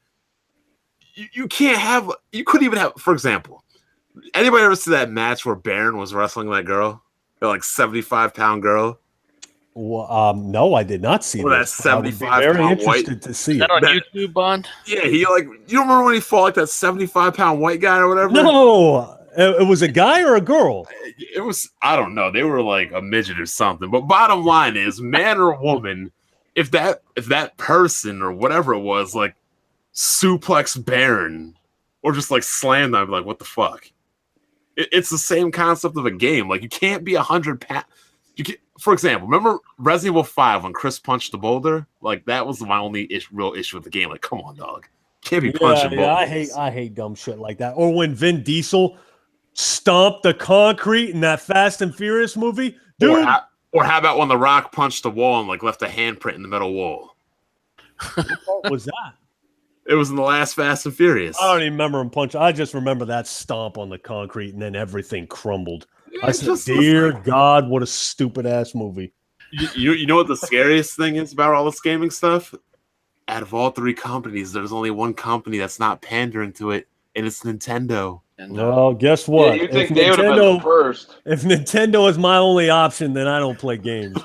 you couldn't even have, for example, anybody ever see that match where Baron was wrestling that girl? The like 75-pound girl? Well, no, I did not see that 75-pound very white. interested to see Is that on YouTube, Bond? Yeah, he like, you don't remember when he fought like that 75-pound white guy or whatever? No, it was a guy or a girl? It was, I don't know. They were like a midget or something. But bottom line is, man or woman, if that person or whatever it was like suplex Baron or just like slam them, I'd be like, what the fuck? It's the same concept of a game. Like, you can't be 100 pounds. For example, remember Resident Evil 5 when Chris punched the boulder? Like, that was my only real issue with the game. Like, come on, dog. Can't be punching boulders. I hate dumb shit like that. Or when Vin Diesel stomped the concrete in that Fast and Furious movie. Dude. Or how about when The Rock punched the wall and like left a handprint in the metal wall? What was that? It was in the last Fast and Furious. I don't even remember him punch. I just remember that stomp on the concrete and then everything crumbled. I said, dear God, what a stupid ass movie. You know what the scariest thing is about all this gaming stuff? Out of all three companies, there's only one company that's not pandering to it, and it's Nintendo. Well, guess what? Yeah, you think they would have been first. If Nintendo is my only option, then I don't play games.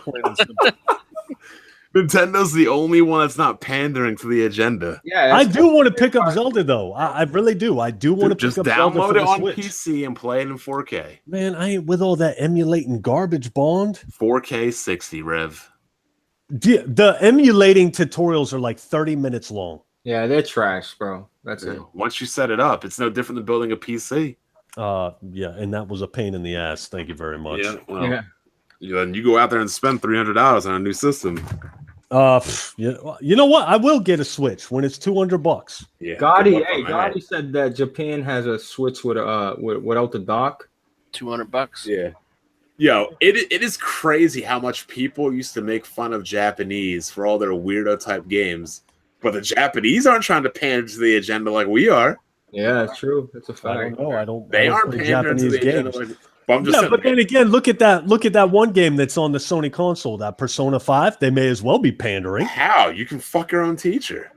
Nintendo's the only one that's not pandering to the agenda. Yeah, I do want to pick up Zelda though. I really do. I do want to Just pick up Zelda download for it the on Switch. PC and play it in 4K. Man, I ain't with all that emulating garbage, Bond. 4K 60, Rev. The emulating tutorials are like 30 minutes long. Yeah, they're trash, bro. That's it. Once you set it up, it's no different than building a PC. Yeah, and that was a pain in the ass. Thank you very much. Yeah, well, you go out there and spend $300 on a new system. Yeah, you know what? I will get a Switch when it's $200. Yeah, Gotti said that Japan has a Switch without the dock. $200. Yeah. Yo, it is crazy how much people used to make fun of Japanese for all their weirdo type games, but the Japanese aren't trying to pander to the agenda like we are. Yeah, that's true. That's a fact. I don't know. They aren't play pandering to the agenda. But I'm just saying, but then again, look at that one game that's on the Sony console, that Persona 5. They may as well be pandering. how you can fuck your own teacher?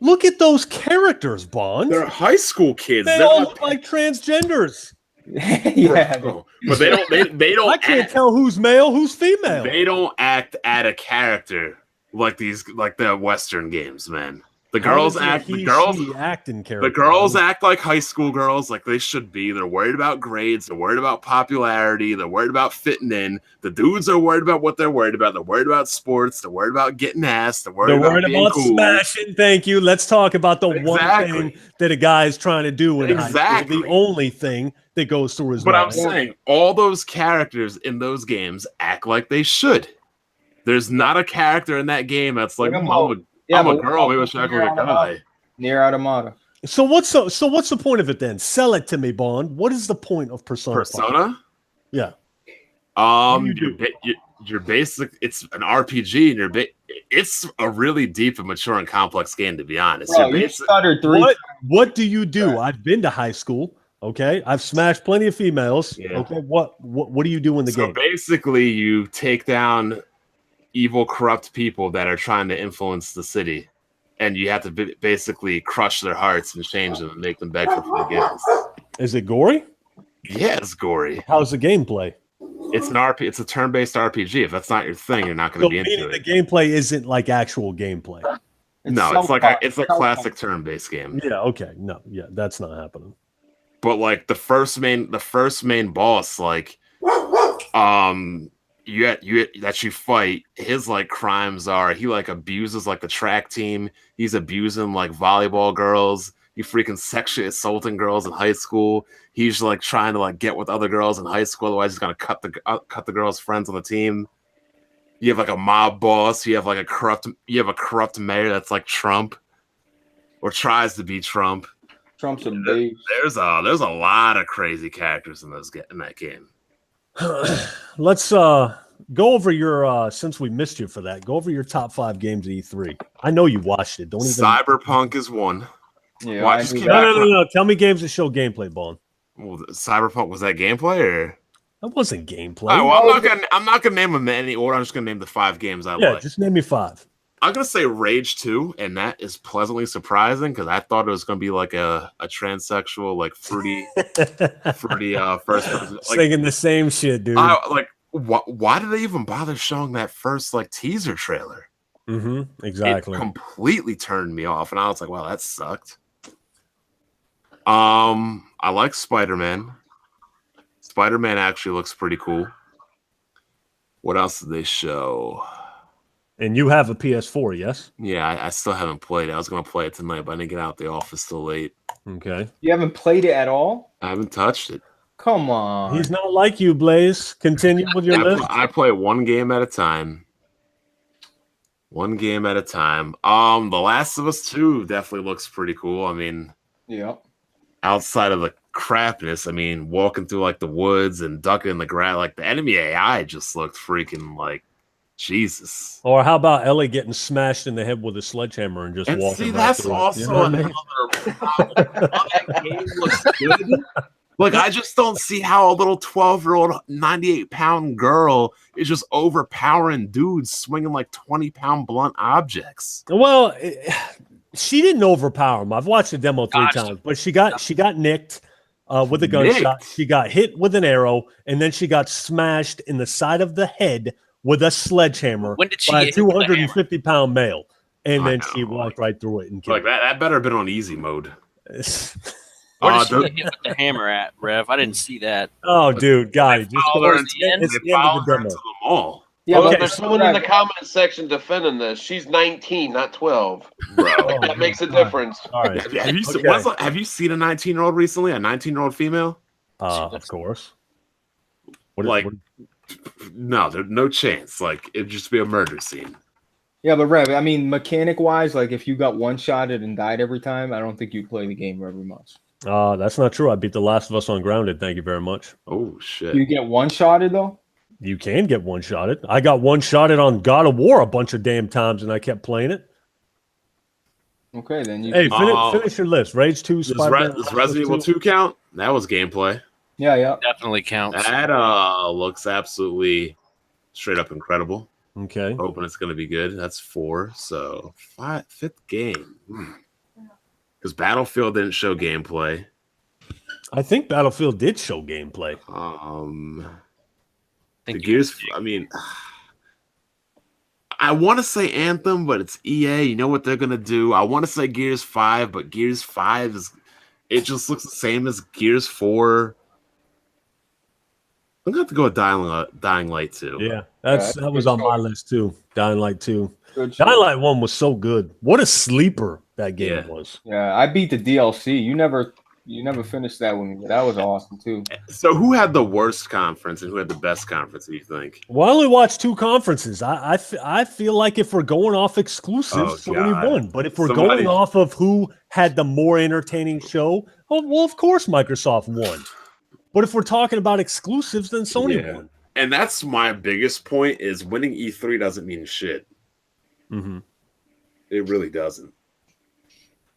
Look at those characters, Bond. They're high school kids. They They're all not look like transgenders. Yeah, Bro, but they don't. I can't tell who's male, who's female. They don't act at a character like the Western games, man. The How girls is it act. he, The girls. she acting character. The girls act like high school girls, like they should be. They're worried about grades. They're worried about popularity. They're worried about fitting in. The dudes are worried about what they're worried about. They're worried about sports. They're worried about getting ass. They're worried about being cool. smashing. Thank you. Let's talk about the one Exactly. thing that a guy's trying to do in high school. Exactly. The only thing that goes through his But mind. I'm saying all those characters in those games act like they should. There's not a character in that game that's like, I'm a girl. Maybe I should act like a guy. Near Automata. So what's the point of it then? Sell it to me, Bond. What is the point of Persona? Persona? Yeah. You're basic. It's an RPG, and it's a really deep and mature and complex game, to be honest. Bro, you stuttered three times. What do you do? I've been to high school. Okay, I've smashed plenty of females. Yeah. Okay, what do you do in the game? Basically, you take down evil, corrupt people that are trying to influence the city, and you have to basically crush their hearts and change them and make them beg for forgiveness. Is it gory? Yeah, it's gory. How's the gameplay? It's an It's a turn-based RPG. If that's not your thing, you're not going to be into The it. gameplay isn't like actual gameplay. It's a classic turn-based game. Yeah. Okay. No. Yeah, that's not happening. But like the first main boss, like that you fight, his like crimes are he like abuses like the track team. He's abusing like volleyball girls. He freaking sexually assaulting girls in high school. He's like trying to like get with other girls in high school. Otherwise, he's gonna cut the girls' friends on the team. You have like a mob boss. You have a corrupt mayor that's like Trump, or tries to be Trump. Trump's a babe. There's a lot of crazy characters in that game. Let's go over your since we missed you for that. Go over your top 5 games of E3. I know you watched it. Don't even. Cyberpunk is one. Yeah, Why just keep No. Tell me games that show gameplay, Bond. Well, Cyberpunk, was that gameplay or? That wasn't gameplay. All right, well, I'm not gonna name them in any order. I'm just gonna name the 5 games I like. Just name me 5. I'm gonna say Rage 2, and that is pleasantly surprising because I thought it was gonna be like a transsexual, like fruity first person, like, singing the same shit, dude. Why did they even bother showing that first like teaser trailer? Exactly. It completely turned me off, and I was like, "Wow, that sucked." I like Spider-Man. Spider-Man actually looks pretty cool. What else did they show? And you have a PS4, yes? Yeah, I still haven't played it. I was going to play it tonight, but I didn't get out the office till late. Okay. You haven't played it at all? I haven't touched it. Come on. He's not like you, Blaze. Continue with your list. I play one game at a time. One game at a time. The Last of Us 2 definitely looks pretty cool. I mean, yeah. Outside of the crapness, I mean, walking through like the woods and ducking in the grass, like the enemy AI just looked freaking like Jesus. Or how about Ellie getting smashed in the head with a sledgehammer and just walking? See, right that's through it? also You know what I mean? another problem. That game looks good. Like, I just don't see how a little 12-year-old, 98-pound girl is just overpowering dudes swinging like 20-pound blunt objects. Well, she didn't overpower him. I've watched the demo 3 times, but she got nicked with a gunshot. She got hit with an arrow, and then she got smashed in the side of the head with a sledgehammer When did she by a get hit with a hammer? 250-pound male, and I then know. she walked right through it and killed Like that better have been on easy mode. it. Where did she the- get hit with the hammer at, Rev? I didn't see that. Oh, dude, God, just followed go. her Towards the end? It's They the end of followed the her demo. into the mall. Yeah, Well, Okay, there's so someone in the comment section defending this. She's 19, not 12. Bro. Oh, That makes a all right. difference. All right. Have you seen, Okay. have you seen a 19-year-old recently? A 19-year-old female? Of course. Like, no, there's no chance. Like, it'd just be a murder scene. Yeah, but Rev, I mean, mechanic wise, like if you got one shotted and died every time, I don't think you'd play the game very much. That's not true. I beat The Last of Us on Grounded. Thank you very much. Oh shit! You get one shotted though. You can get one shotted. I got one shotted on God of War a bunch of damn times, and I kept playing it. Okay, then you. Hey, Oh. finish your list. Rage 2, Does, Spider-Man. does Resident Evil 2 count? That was gameplay. Yeah. Definitely counts. That looks absolutely straight up incredible. Okay. Hoping it's gonna be good. That's 4. So fifth game. Because Battlefield didn't show gameplay. I think Battlefield did show gameplay. The Gears. I mean, I want to say Anthem, but it's EA. You know what they're gonna do? I want to say Gears 5, but Gears 5 it just looks the same as Gears 4. I'm gonna have to go with Dying Light 2. Yeah, that was on my list too. Dying Light 2. Good Dying Light 1 was so good. What a sleeper that game was. Yeah, I beat the DLC. You never finished that one, but that was awesome too. So who had the worst conference and who had the best conference, do you think? Well, I only watched 2 conferences. I feel like if we're going off exclusives, Sony God. won. But if we're going off of who had the more entertaining show, well, of course Microsoft won. But if we're talking about exclusives, then Sony won. And that's my biggest point is winning E3 doesn't mean shit. Mm-hmm. It really doesn't.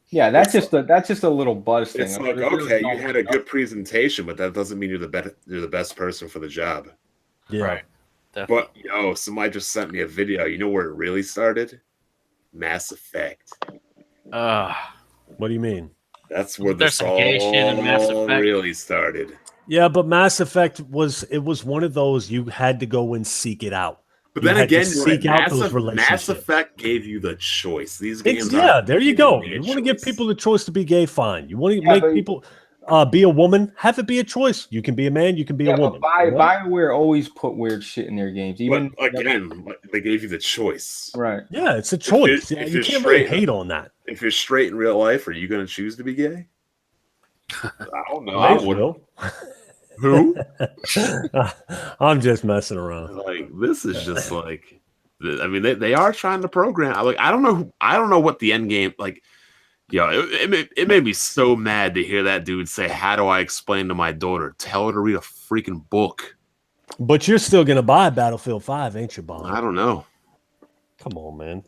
Yeah, that's just a little buzz thing. It's like, okay, you had a good presentation, but that doesn't mean you're the best person for the job. Yeah. Right. Definitely. But somebody just sent me a video. You know where it really started? Mass Effect. What do you mean? That's where There's this some all gay shit in Mass Effect. really started. Yeah, but Mass Effect was one of those you had to go and seek it out. But You then had to again, seek out those Mass relationships. Effect gave you the choice. These games, There you go. give You a want to give choice. people the choice to be gay, fine. You want to make people be a woman, have it be a choice. You can be a man, you can be a woman. But BioWare always put weird shit in their games. Even But again, they gave you the choice. right. Yeah, it's a choice. if You you're can't really straight- hate on that. If you're straight in real life, are you going to choose to be gay? I don't know. I I would. will. Who? I'm just messing around. Like this is just like. I mean, they are trying to program. I don't know what the end game like. It made me so mad to hear that dude say, "How do I explain to my daughter? Tell her to read a freaking book." But you're still gonna buy Battlefield 5, ain't you, Bond? I don't know. Come on, man.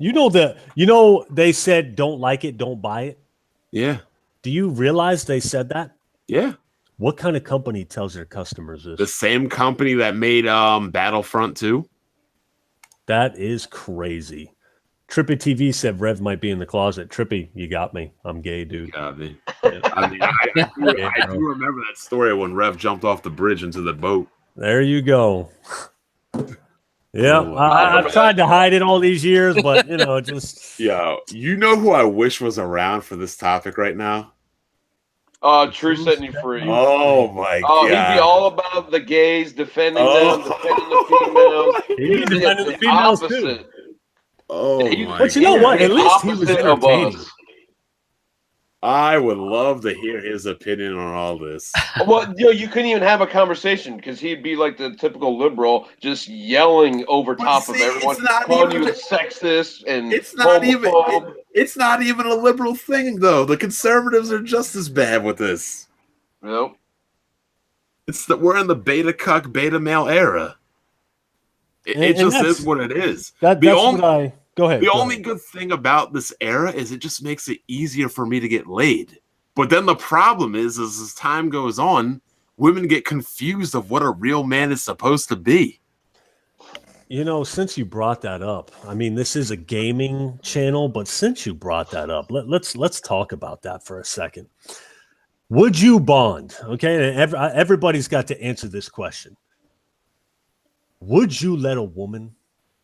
They said don't like it, don't buy it. Yeah, Do you realize they said that? yeah. What kind of company tells their customers The this? same company that made Battlefront 2. That is crazy. Trippy TV said Rev might be in the closet. Trippy, you got me. I'm gay, dude. I mean, I do remember that story when Rev jumped off the bridge into the boat. There you go. Yeah, Oh, I've tried to hide it all these years, but just You know who I wish was around for this topic right now? True setting you free. Oh my He'd god! be all about the gays, defending them, defending the females. He'd be defending the females too. Oh He- my But you know god. what? At least he was Opposite of entertaining. us. I would love to hear his opinion on all this. Well, you couldn't even have a conversation because he'd be like the typical liberal, just yelling over top see, of everyone, it's not calling even- you sexist and It's not even. homophobe. It's not even a liberal thing, though. The conservatives are just as bad with this. Nope. It's that we're in the beta cuck, beta male era. It And just that's- is what it is. That's The what I go ahead. The go only ahead. good thing about this era is it just makes it easier for me to get laid. But then the problem is as time goes on, women get confused of what a real man is supposed to be. Since you brought that up, I mean, this is a gaming channel, but since you brought that up, let's talk about that for a second. Would you bond? Okay, and everybody's got to answer this question. Would you let a woman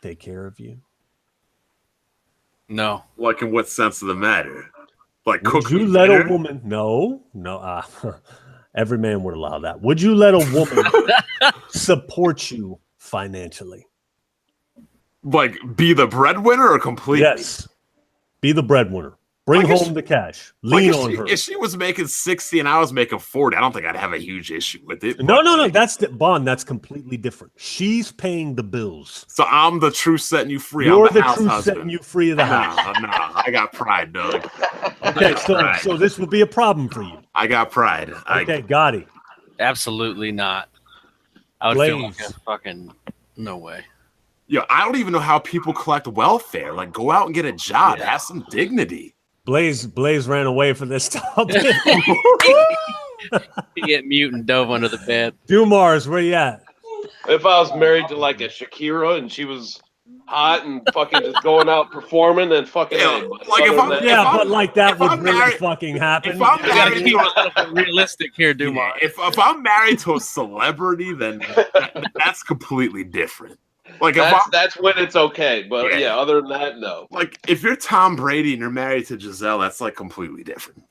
take care of you? No. Like, in what sense of the matter? Like, Would cook you me let dinner? a woman? No. Every man would allow that. Would you let a woman support you financially? Like, be the breadwinner or completely? Yes. Be the breadwinner. Bring Like, home the cash. Like, Lean on her. if she was making 60 and I was making 40, I don't think I'd have a huge issue with it. No. Like, That's the bond. That's completely different. She's paying the bills. so I'm the true setting you free. You're I'm the house true husband. setting you free of the house. No, I got pride, Doug. Okay, Right. so this would be a problem for you. I got pride. Okay, got it. Absolutely not. I would feel like a fucking no way. I don't even know how people collect welfare. Like, go out and get a job. Yeah. Have some dignity. Blaze ran away for this topic. He get mute and dove under the bed. Dumars, where you at? If I was married to like a Shakira and she was hot and fucking just going out performing, then fucking Yeah, A. But like, if other I'm- than that- Yeah, I'm- but like that if would I'm really married- fucking happen. if I'm You gotta married keep to it a little bit realistic here, Yeah, Dumar. if I'm married to a celebrity, then that's completely different. Like, that's when it's okay. But Yeah. yeah, other than that, no. like, if you're Tom Brady and you're married to Giselle, that's like completely different.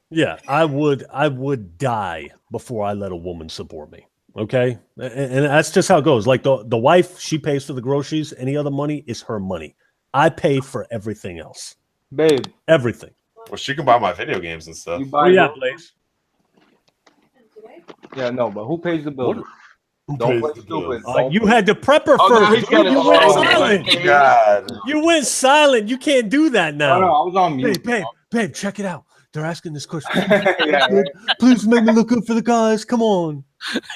Yeah, I would die before I let a woman support me. Okay, and that's just how it goes. Like the wife, she pays for the groceries. Any other money is her money. I pay for everything else. Babe, Everything. Well, she can buy my video games and stuff. you Oh buy yeah, those? Blaze. Yeah, no, but who pays the bill? Who Don't pays play the stupid. bills? Don't You play- had to prep her Oh, now first. he's Dude. got it. You went Oh, silent. my God. You went silent. You can't do that now. No, I was on mute. Babe, check it out. They're asking this question. Yeah, Please make me look good for the guys. Come on.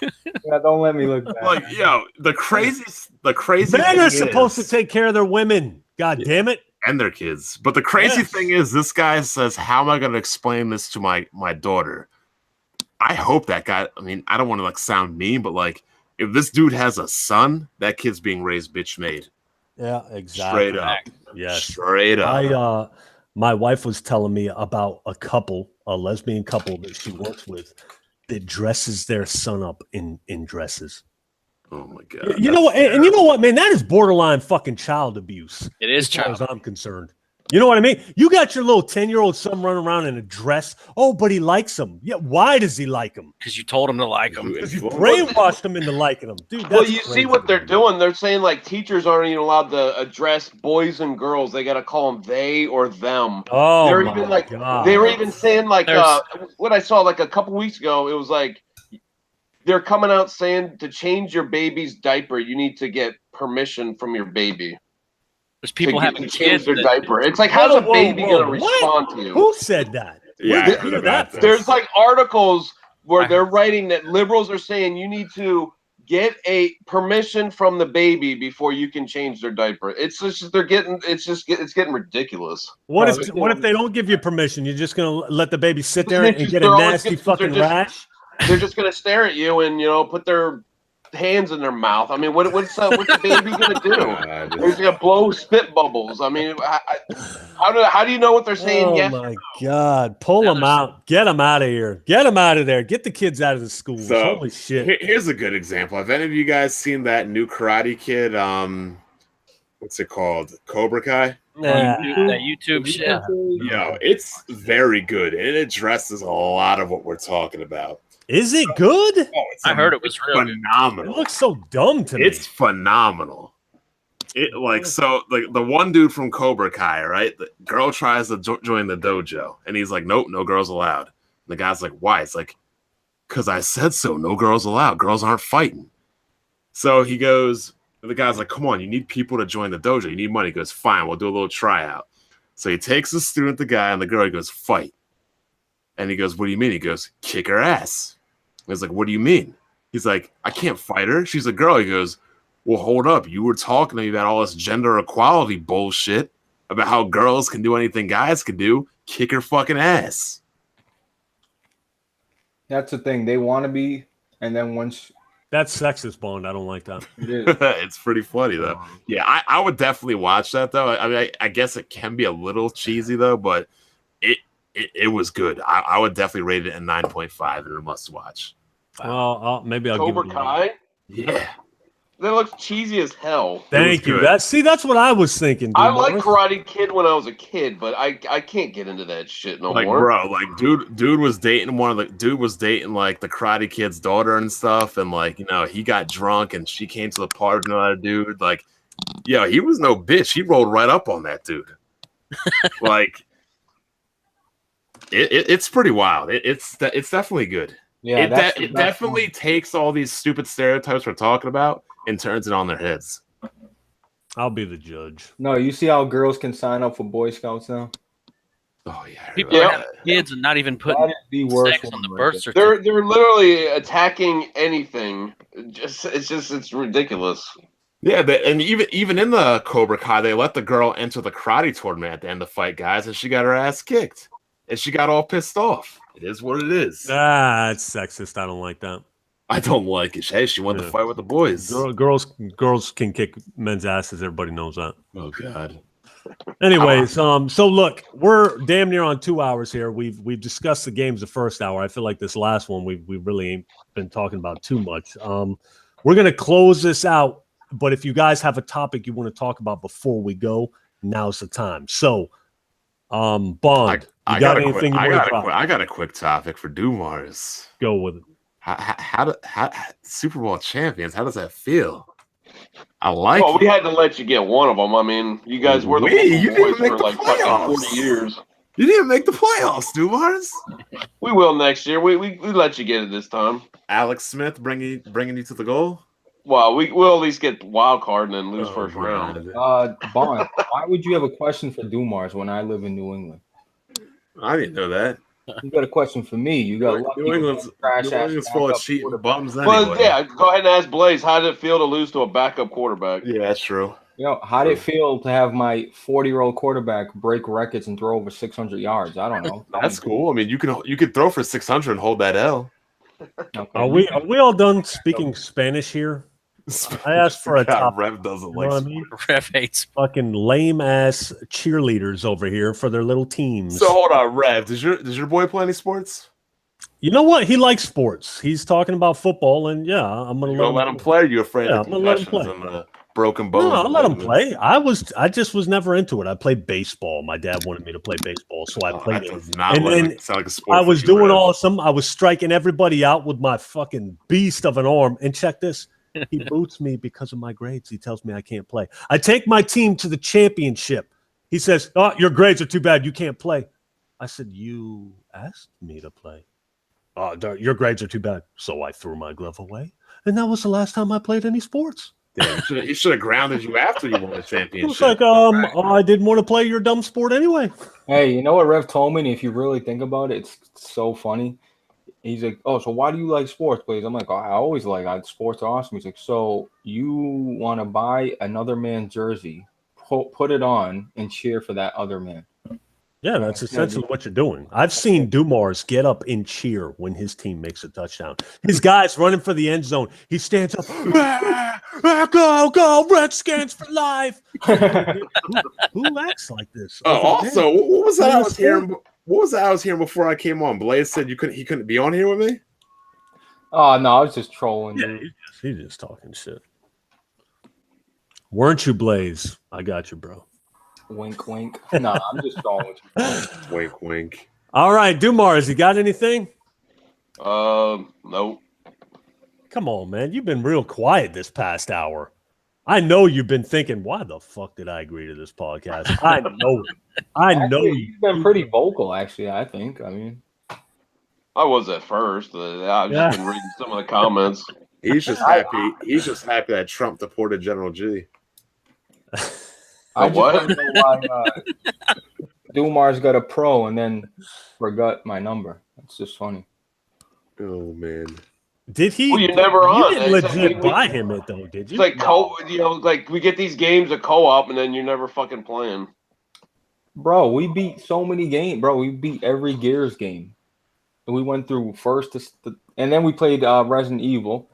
yeah, don't let me look bad. Like, the crazy Men thing are supposed to is- take care of their women. God damn it. and their kids. But the crazy Yes. thing is, this guy says, "How am I going to explain this to my daughter?" I hope that guy. I mean, I don't want to like sound mean, but like, if this dude has a son, that kid's being raised bitch made. Yeah, exactly. Straight up. Yes. Straight up. My wife was telling me about a lesbian couple that she works with that dresses their son up in dresses. Oh my god. You know what? And you know what, man? That is borderline fucking child abuse. It is As far child. as I'm concerned. You know what I mean? You got your little 10-year-old son running around in a dress. Oh, but he likes him. Yeah, why does he like him? Because you told him to like him. Because you brainwashed him into liking him. Dude, that's Well, you see crazy what they're to me. doing. They're saying like teachers aren't even allowed to address boys and girls. They got to call them they or them. Oh, They're my even like God. they were even saying like There's- what I saw like a couple weeks ago. It was like they're coming out saying to change your baby's diaper, you need to get permission from your baby. There's people to having change kids. their that- diaper. It's like how's a Whoa, baby whoa, gonna what? respond to you? Who said that? Yeah, I Where did heard you hear about that? this. There's like articles where I they're writing that liberals are saying you need to get a permission from the baby before you can change their diaper. It's just it's getting ridiculous. What Oh, if they don't give you permission? You're just gonna let the baby sit there and get a They're always nasty just- they're fucking just- rash? They're just gonna stare at you and put their hands in their mouth. I mean, what's the baby gonna do? They're just gonna blow spit bubbles. I mean, how do you know what they're saying? Oh Yes. my God! Pull them out. Get them out of here. Get them out of there. Get the kids out of the schools. So, Holy shit! Here's a good example. Have any of you guys seen that new Karate Kid? What's it called? Cobra Kai? Nah. that YouTube shit. It's very good, and it addresses a lot of what we're talking about. Is it good? Oh, I heard it was real good. It phenomenal. looks so dumb to me. It's phenomenal. The one dude from Cobra Kai, right? The girl tries to join the dojo, and he's like, "Nope, no girls allowed." And the guy's like, "Why?" It's like, "Cause I said so. No girls allowed. Girls aren't fighting." So he goes. The guy's like, "Come on, you need people to join the dojo. You need money." He goes, "Fine, we'll do a little tryout." So he takes the student, the guy, and the girl. He goes, "Fight." And he goes, "What do you mean?" He goes, "Kick her ass." He's like, "What do you mean?" He's like, "I can't fight her. She's a girl." He goes, "Well, hold up. You were talking to me about all this gender equality bullshit about how girls can do anything guys can do. Kick her fucking ass." That's the thing. They want to be, and then once That's sexist, Bond. I don't like that. it is, It's pretty funny though. Yeah, I would definitely watch that though. I mean, I guess it can be a little cheesy though, but it was good. I would definitely rate it a 9.5 and a must watch. Well, maybe I'll Cobra give it. Kai. Yeah. That looks cheesy as hell. Thank you. good. That's what I was thinking. I dude, like Morris. Karate Kid when I was a kid, but I can't get into that shit no Like, more. bro, like, dude was dating like the Karate Kid's daughter and stuff, and like, he got drunk and she came to the party with another dude. Like, he was no bitch. He rolled right up on that dude. Like, it's pretty wild. It's definitely good. Yeah, It definitely takes all these stupid stereotypes we're talking about and turns it on their heads. I'll be the judge. No, you see how girls can sign up for Boy Scouts now? Oh yeah, People are having kids and not even putting That is the worst sex on one the right birth there. certificate. They're literally attacking anything. It's ridiculous. Yeah, and even in the Cobra Kai, they let the girl enter the karate tournament at the end of the fight, guys, and she got her ass kicked, and she got all pissed off. It is what it is. It's sexist. I don't like that. I don't like it. Hey, she wanted to fight with the boys. Girls can kick men's asses. Everybody knows that. Oh God. Anyways, so look, we're damn near on 2 hours here. We've discussed the games the first hour. I feel like this last one we really ain't been talking about too much. We're gonna close this out, but if you guys have a topic you want to talk about before we go, now's the time. So, Bond, I got a quick topic for Dumars. Go with it. How Super Bowl champions? How does that feel? I like. Well, we had to let you get one of them. I mean, you guys were the you boys didn't make for the like fucking playoffs. 40 years. You didn't make the playoffs, Dumars. We will next year. We let you get it this time. Alex Smith bringing you to the goal. Well, we'll at least get wild card and then lose first round. Bond, why would you have a question for Dumars when I live in New England? I didn't know that. You got a question for me. You got New England's full of cheating bums anyway. Well, yeah, go ahead and ask Blaze. How did it feel to lose to a backup quarterback? Yeah, that's true. How did it feel to have my 40-year-old quarterback break records and throw over 600 yards? I don't know. That's cool. I mean, you could throw for 600 and hold that L. Okay. Are we all done speaking Spanish here? I asked for a top. Rev doesn't You know like. what I mean? Rev hates. Fucking lame ass cheerleaders over here for their little teams. So hold on, Rev. Does your boy play any sports? You know what? He likes sports. He's talking about football, and yeah, I'm gonna let him play. Or you afraid of I'm gonna let him concussions play. and broken bones? No, I'll let him play. I just was never into it. I played baseball. My dad wanted me to play baseball, so I played it. Does not And then sound like a sport. I was for you, doing Rev. awesome. I was striking everybody out with my fucking beast of an arm. And check this. He boots me because of my grades. He tells me I can't play. I take my team to the championship. He says, "Oh, your grades are too bad. You can't play." I said, "You asked me to play." "Oh, your grades are too bad." So I threw my glove away. And that was the last time I played any sports. Yeah, he should have grounded you after you won the It championship. was like, I didn't want to play your dumb sport anyway. Hey, you know what Rev told me? And if you really think about it, it's so funny. He's like, "Oh, so why do you like sports, please?" I'm like, "Oh, I always sports are awesome." He's like, "So you want to buy another man's jersey, put it on, and cheer for that other man?" Yeah, that's essentially what you're doing. I've seen Dumars get up and cheer when his team makes a touchdown. His guy's running for the end zone. He stands up, go, Redskins for life. Who acts like this? Also, what was that I was hearing? What was that I was hearing before I came on? Blaze said he couldn't be on here with me. Oh no, I was just trolling. Yeah, Dude. he's just talking shit. Weren't you, Blaze? I got you, bro. Wink, wink. No, I'm just trolling with you. Wink, wink. All right, Dumars, you got anything? Nope. Come on, man. You've been real quiet this past hour. I know you've been thinking, why the fuck did I agree to this podcast? I know. You've been pretty vocal, actually, I think. I mean, I was at first. I've just been reading some of the comments. He's just happy. He's just happy that Trump deported General G. I just want to know why Dumars got a pro and then forgot my number. That's just funny. Oh man. Did he? Well, you're never on. You didn't legit buy him it though, did you? It's like like we get these games of co-op and then you're never fucking playing. Bro, we beat so many games. Bro, we beat every Gears game. And we went through and then we played Resident Evil.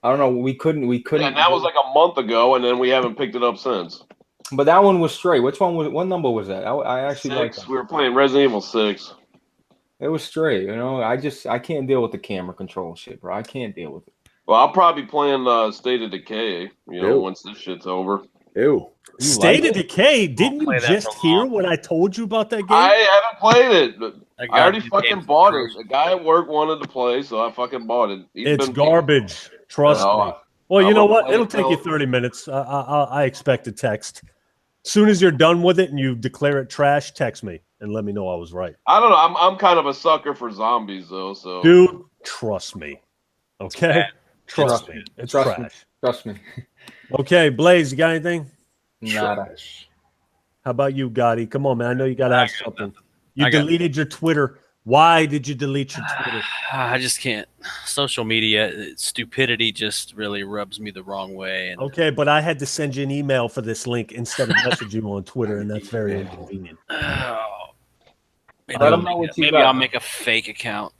I don't know. We couldn't. Yeah, and that was like a month ago, and then we haven't picked it up since. But that one was straight. Which one was? What number was that? I actually liked that. We were playing Resident Evil 6. It was straight. You know, I can't deal with the camera control shit, bro. I can't deal with it. Well, I'll probably be playing State of Decay, Ew. once this shit's over. Ew. State of it? Decay. Didn't play you that just for hear long. what I told you about that game? I haven't played it. But That I already goddamn fucking game's bought gross. it. A guy at work wanted to play, so I fucking bought it. It's garbage. Trust me. No, Well, I you know won't what? play It'll it take you till- 30 minutes. I expect a text. As soon as you're done with it and you declare it trash, text me and let me know I was right. I don't know. I'm kind of a sucker for zombies though. So Dude, trust me. Okay? bad. Trust me. It's Trust me. trash. Trust me. Okay, Blaze, you got anything? Nada. How about you, Gotti? Come on, man. I know you got to I have got something. nothing. You I got deleted your Twitter. Why did you delete your Twitter? I just can't. Social media stupidity just really rubs me the wrong way. And Okay, but I had to send you an email for this link instead of message you on Twitter, and that's very inconvenient. maybe, Let I'll 'em know make, what you maybe got. I'll make a fake account.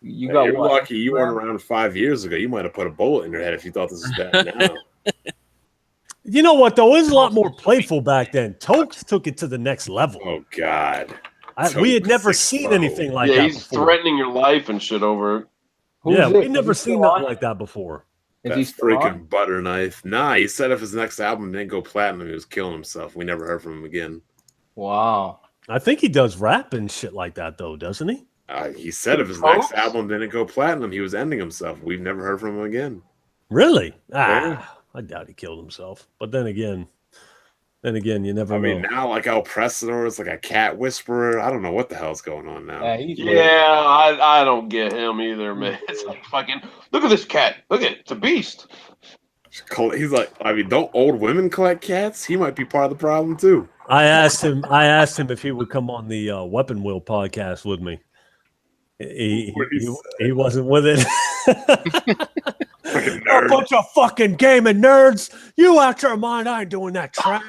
You Hey, got you're what? lucky you weren't Instagram? around 5 years ago. You might have put a bullet in your head if you thought this was bad now. You know what, though? It was a lot more playful back then. Tokes took it to the next level. Oh God. We had never Tokes seen 6-0. anything like yeah, that he's before. threatening your life and shit over it. Who's Yeah, this? we never Is he seen still nothing on? like that before. Is That he still on? freaking butter knife. Nah, he said if his next album didn't go platinum, he was killing himself. We never heard from him again. Wow. I think he does rap and shit like that, though, doesn't he? He said if his Tokes? next album didn't go platinum, he was ending himself. We've never heard from him again. Really? Yeah. I doubt he killed himself. But then again, you never I know. mean, now like El Presador is like a cat whisperer. I don't know what the hell's going on now. Yeah, he's weird. Yeah, I don't get him either, man. It's like fucking look at this cat. Look at it. It's a beast. He's like, I mean, don't old women collect cats? He might be part of the problem too. I asked him if he would come on the Weapon Wheel podcast with me. He wasn't with it. Fucking A nerd. bunch of fucking gaming nerds. You out your mind? I ain't doing that trash.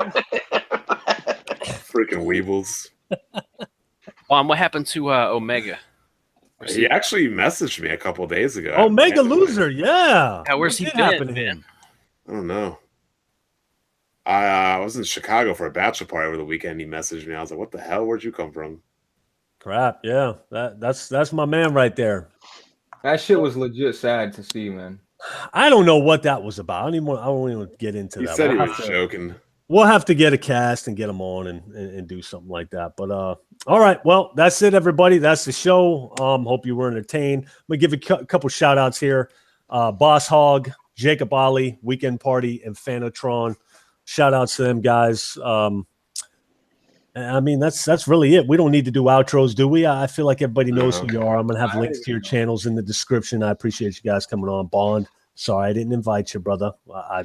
Freaking weebles. What happened to Omega? He actually messaged me a couple days ago. Omega Loser, yeah. Where's he What did been, happen to him? I don't know. I was in Chicago for a bachelor party over the weekend. He messaged me. I was like, "What the hell? Where'd you come from?" Crap, yeah. That's my man right there. That shit was legit sad to see, man. I don't know what that was about. I don't even get into He that. said he We'll was have to- joking. We'll have to get a cast and get them on and do something like that. But all right, well, that's it, everybody. That's the show. Hope you were entertained. I'm gonna give a couple shout outs here. Boss Hog, Jacob Ali, Weekend Party, and Fanatron. Shout outs to them guys. I mean, that's really it. We don't need to do outros, do we? I feel like everybody knows who you are. I'm gonna have links to your channels in the description. I appreciate you guys coming on. Bond, sorry I didn't invite you, brother. I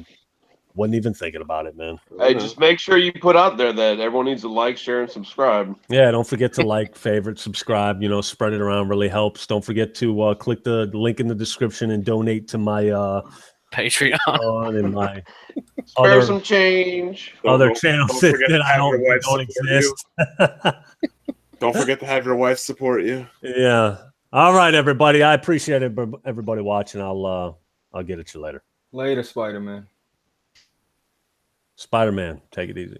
wasn't even thinking about it, man. Hey, just make sure you put out there that everyone needs to like, share, and subscribe. Yeah, don't forget to like, favorite, subscribe. Spread it around. Really helps. Don't forget to click the link in the description and donate to my Patreon. and my Spare other some change. other Don't channels forget that to I have your wife don't support you. exist. Don't forget to have your wife support you. Yeah. All right, everybody. I appreciate everybody watching. I'll get at you later. Later, Spider-Man. Spider-Man, take it easy.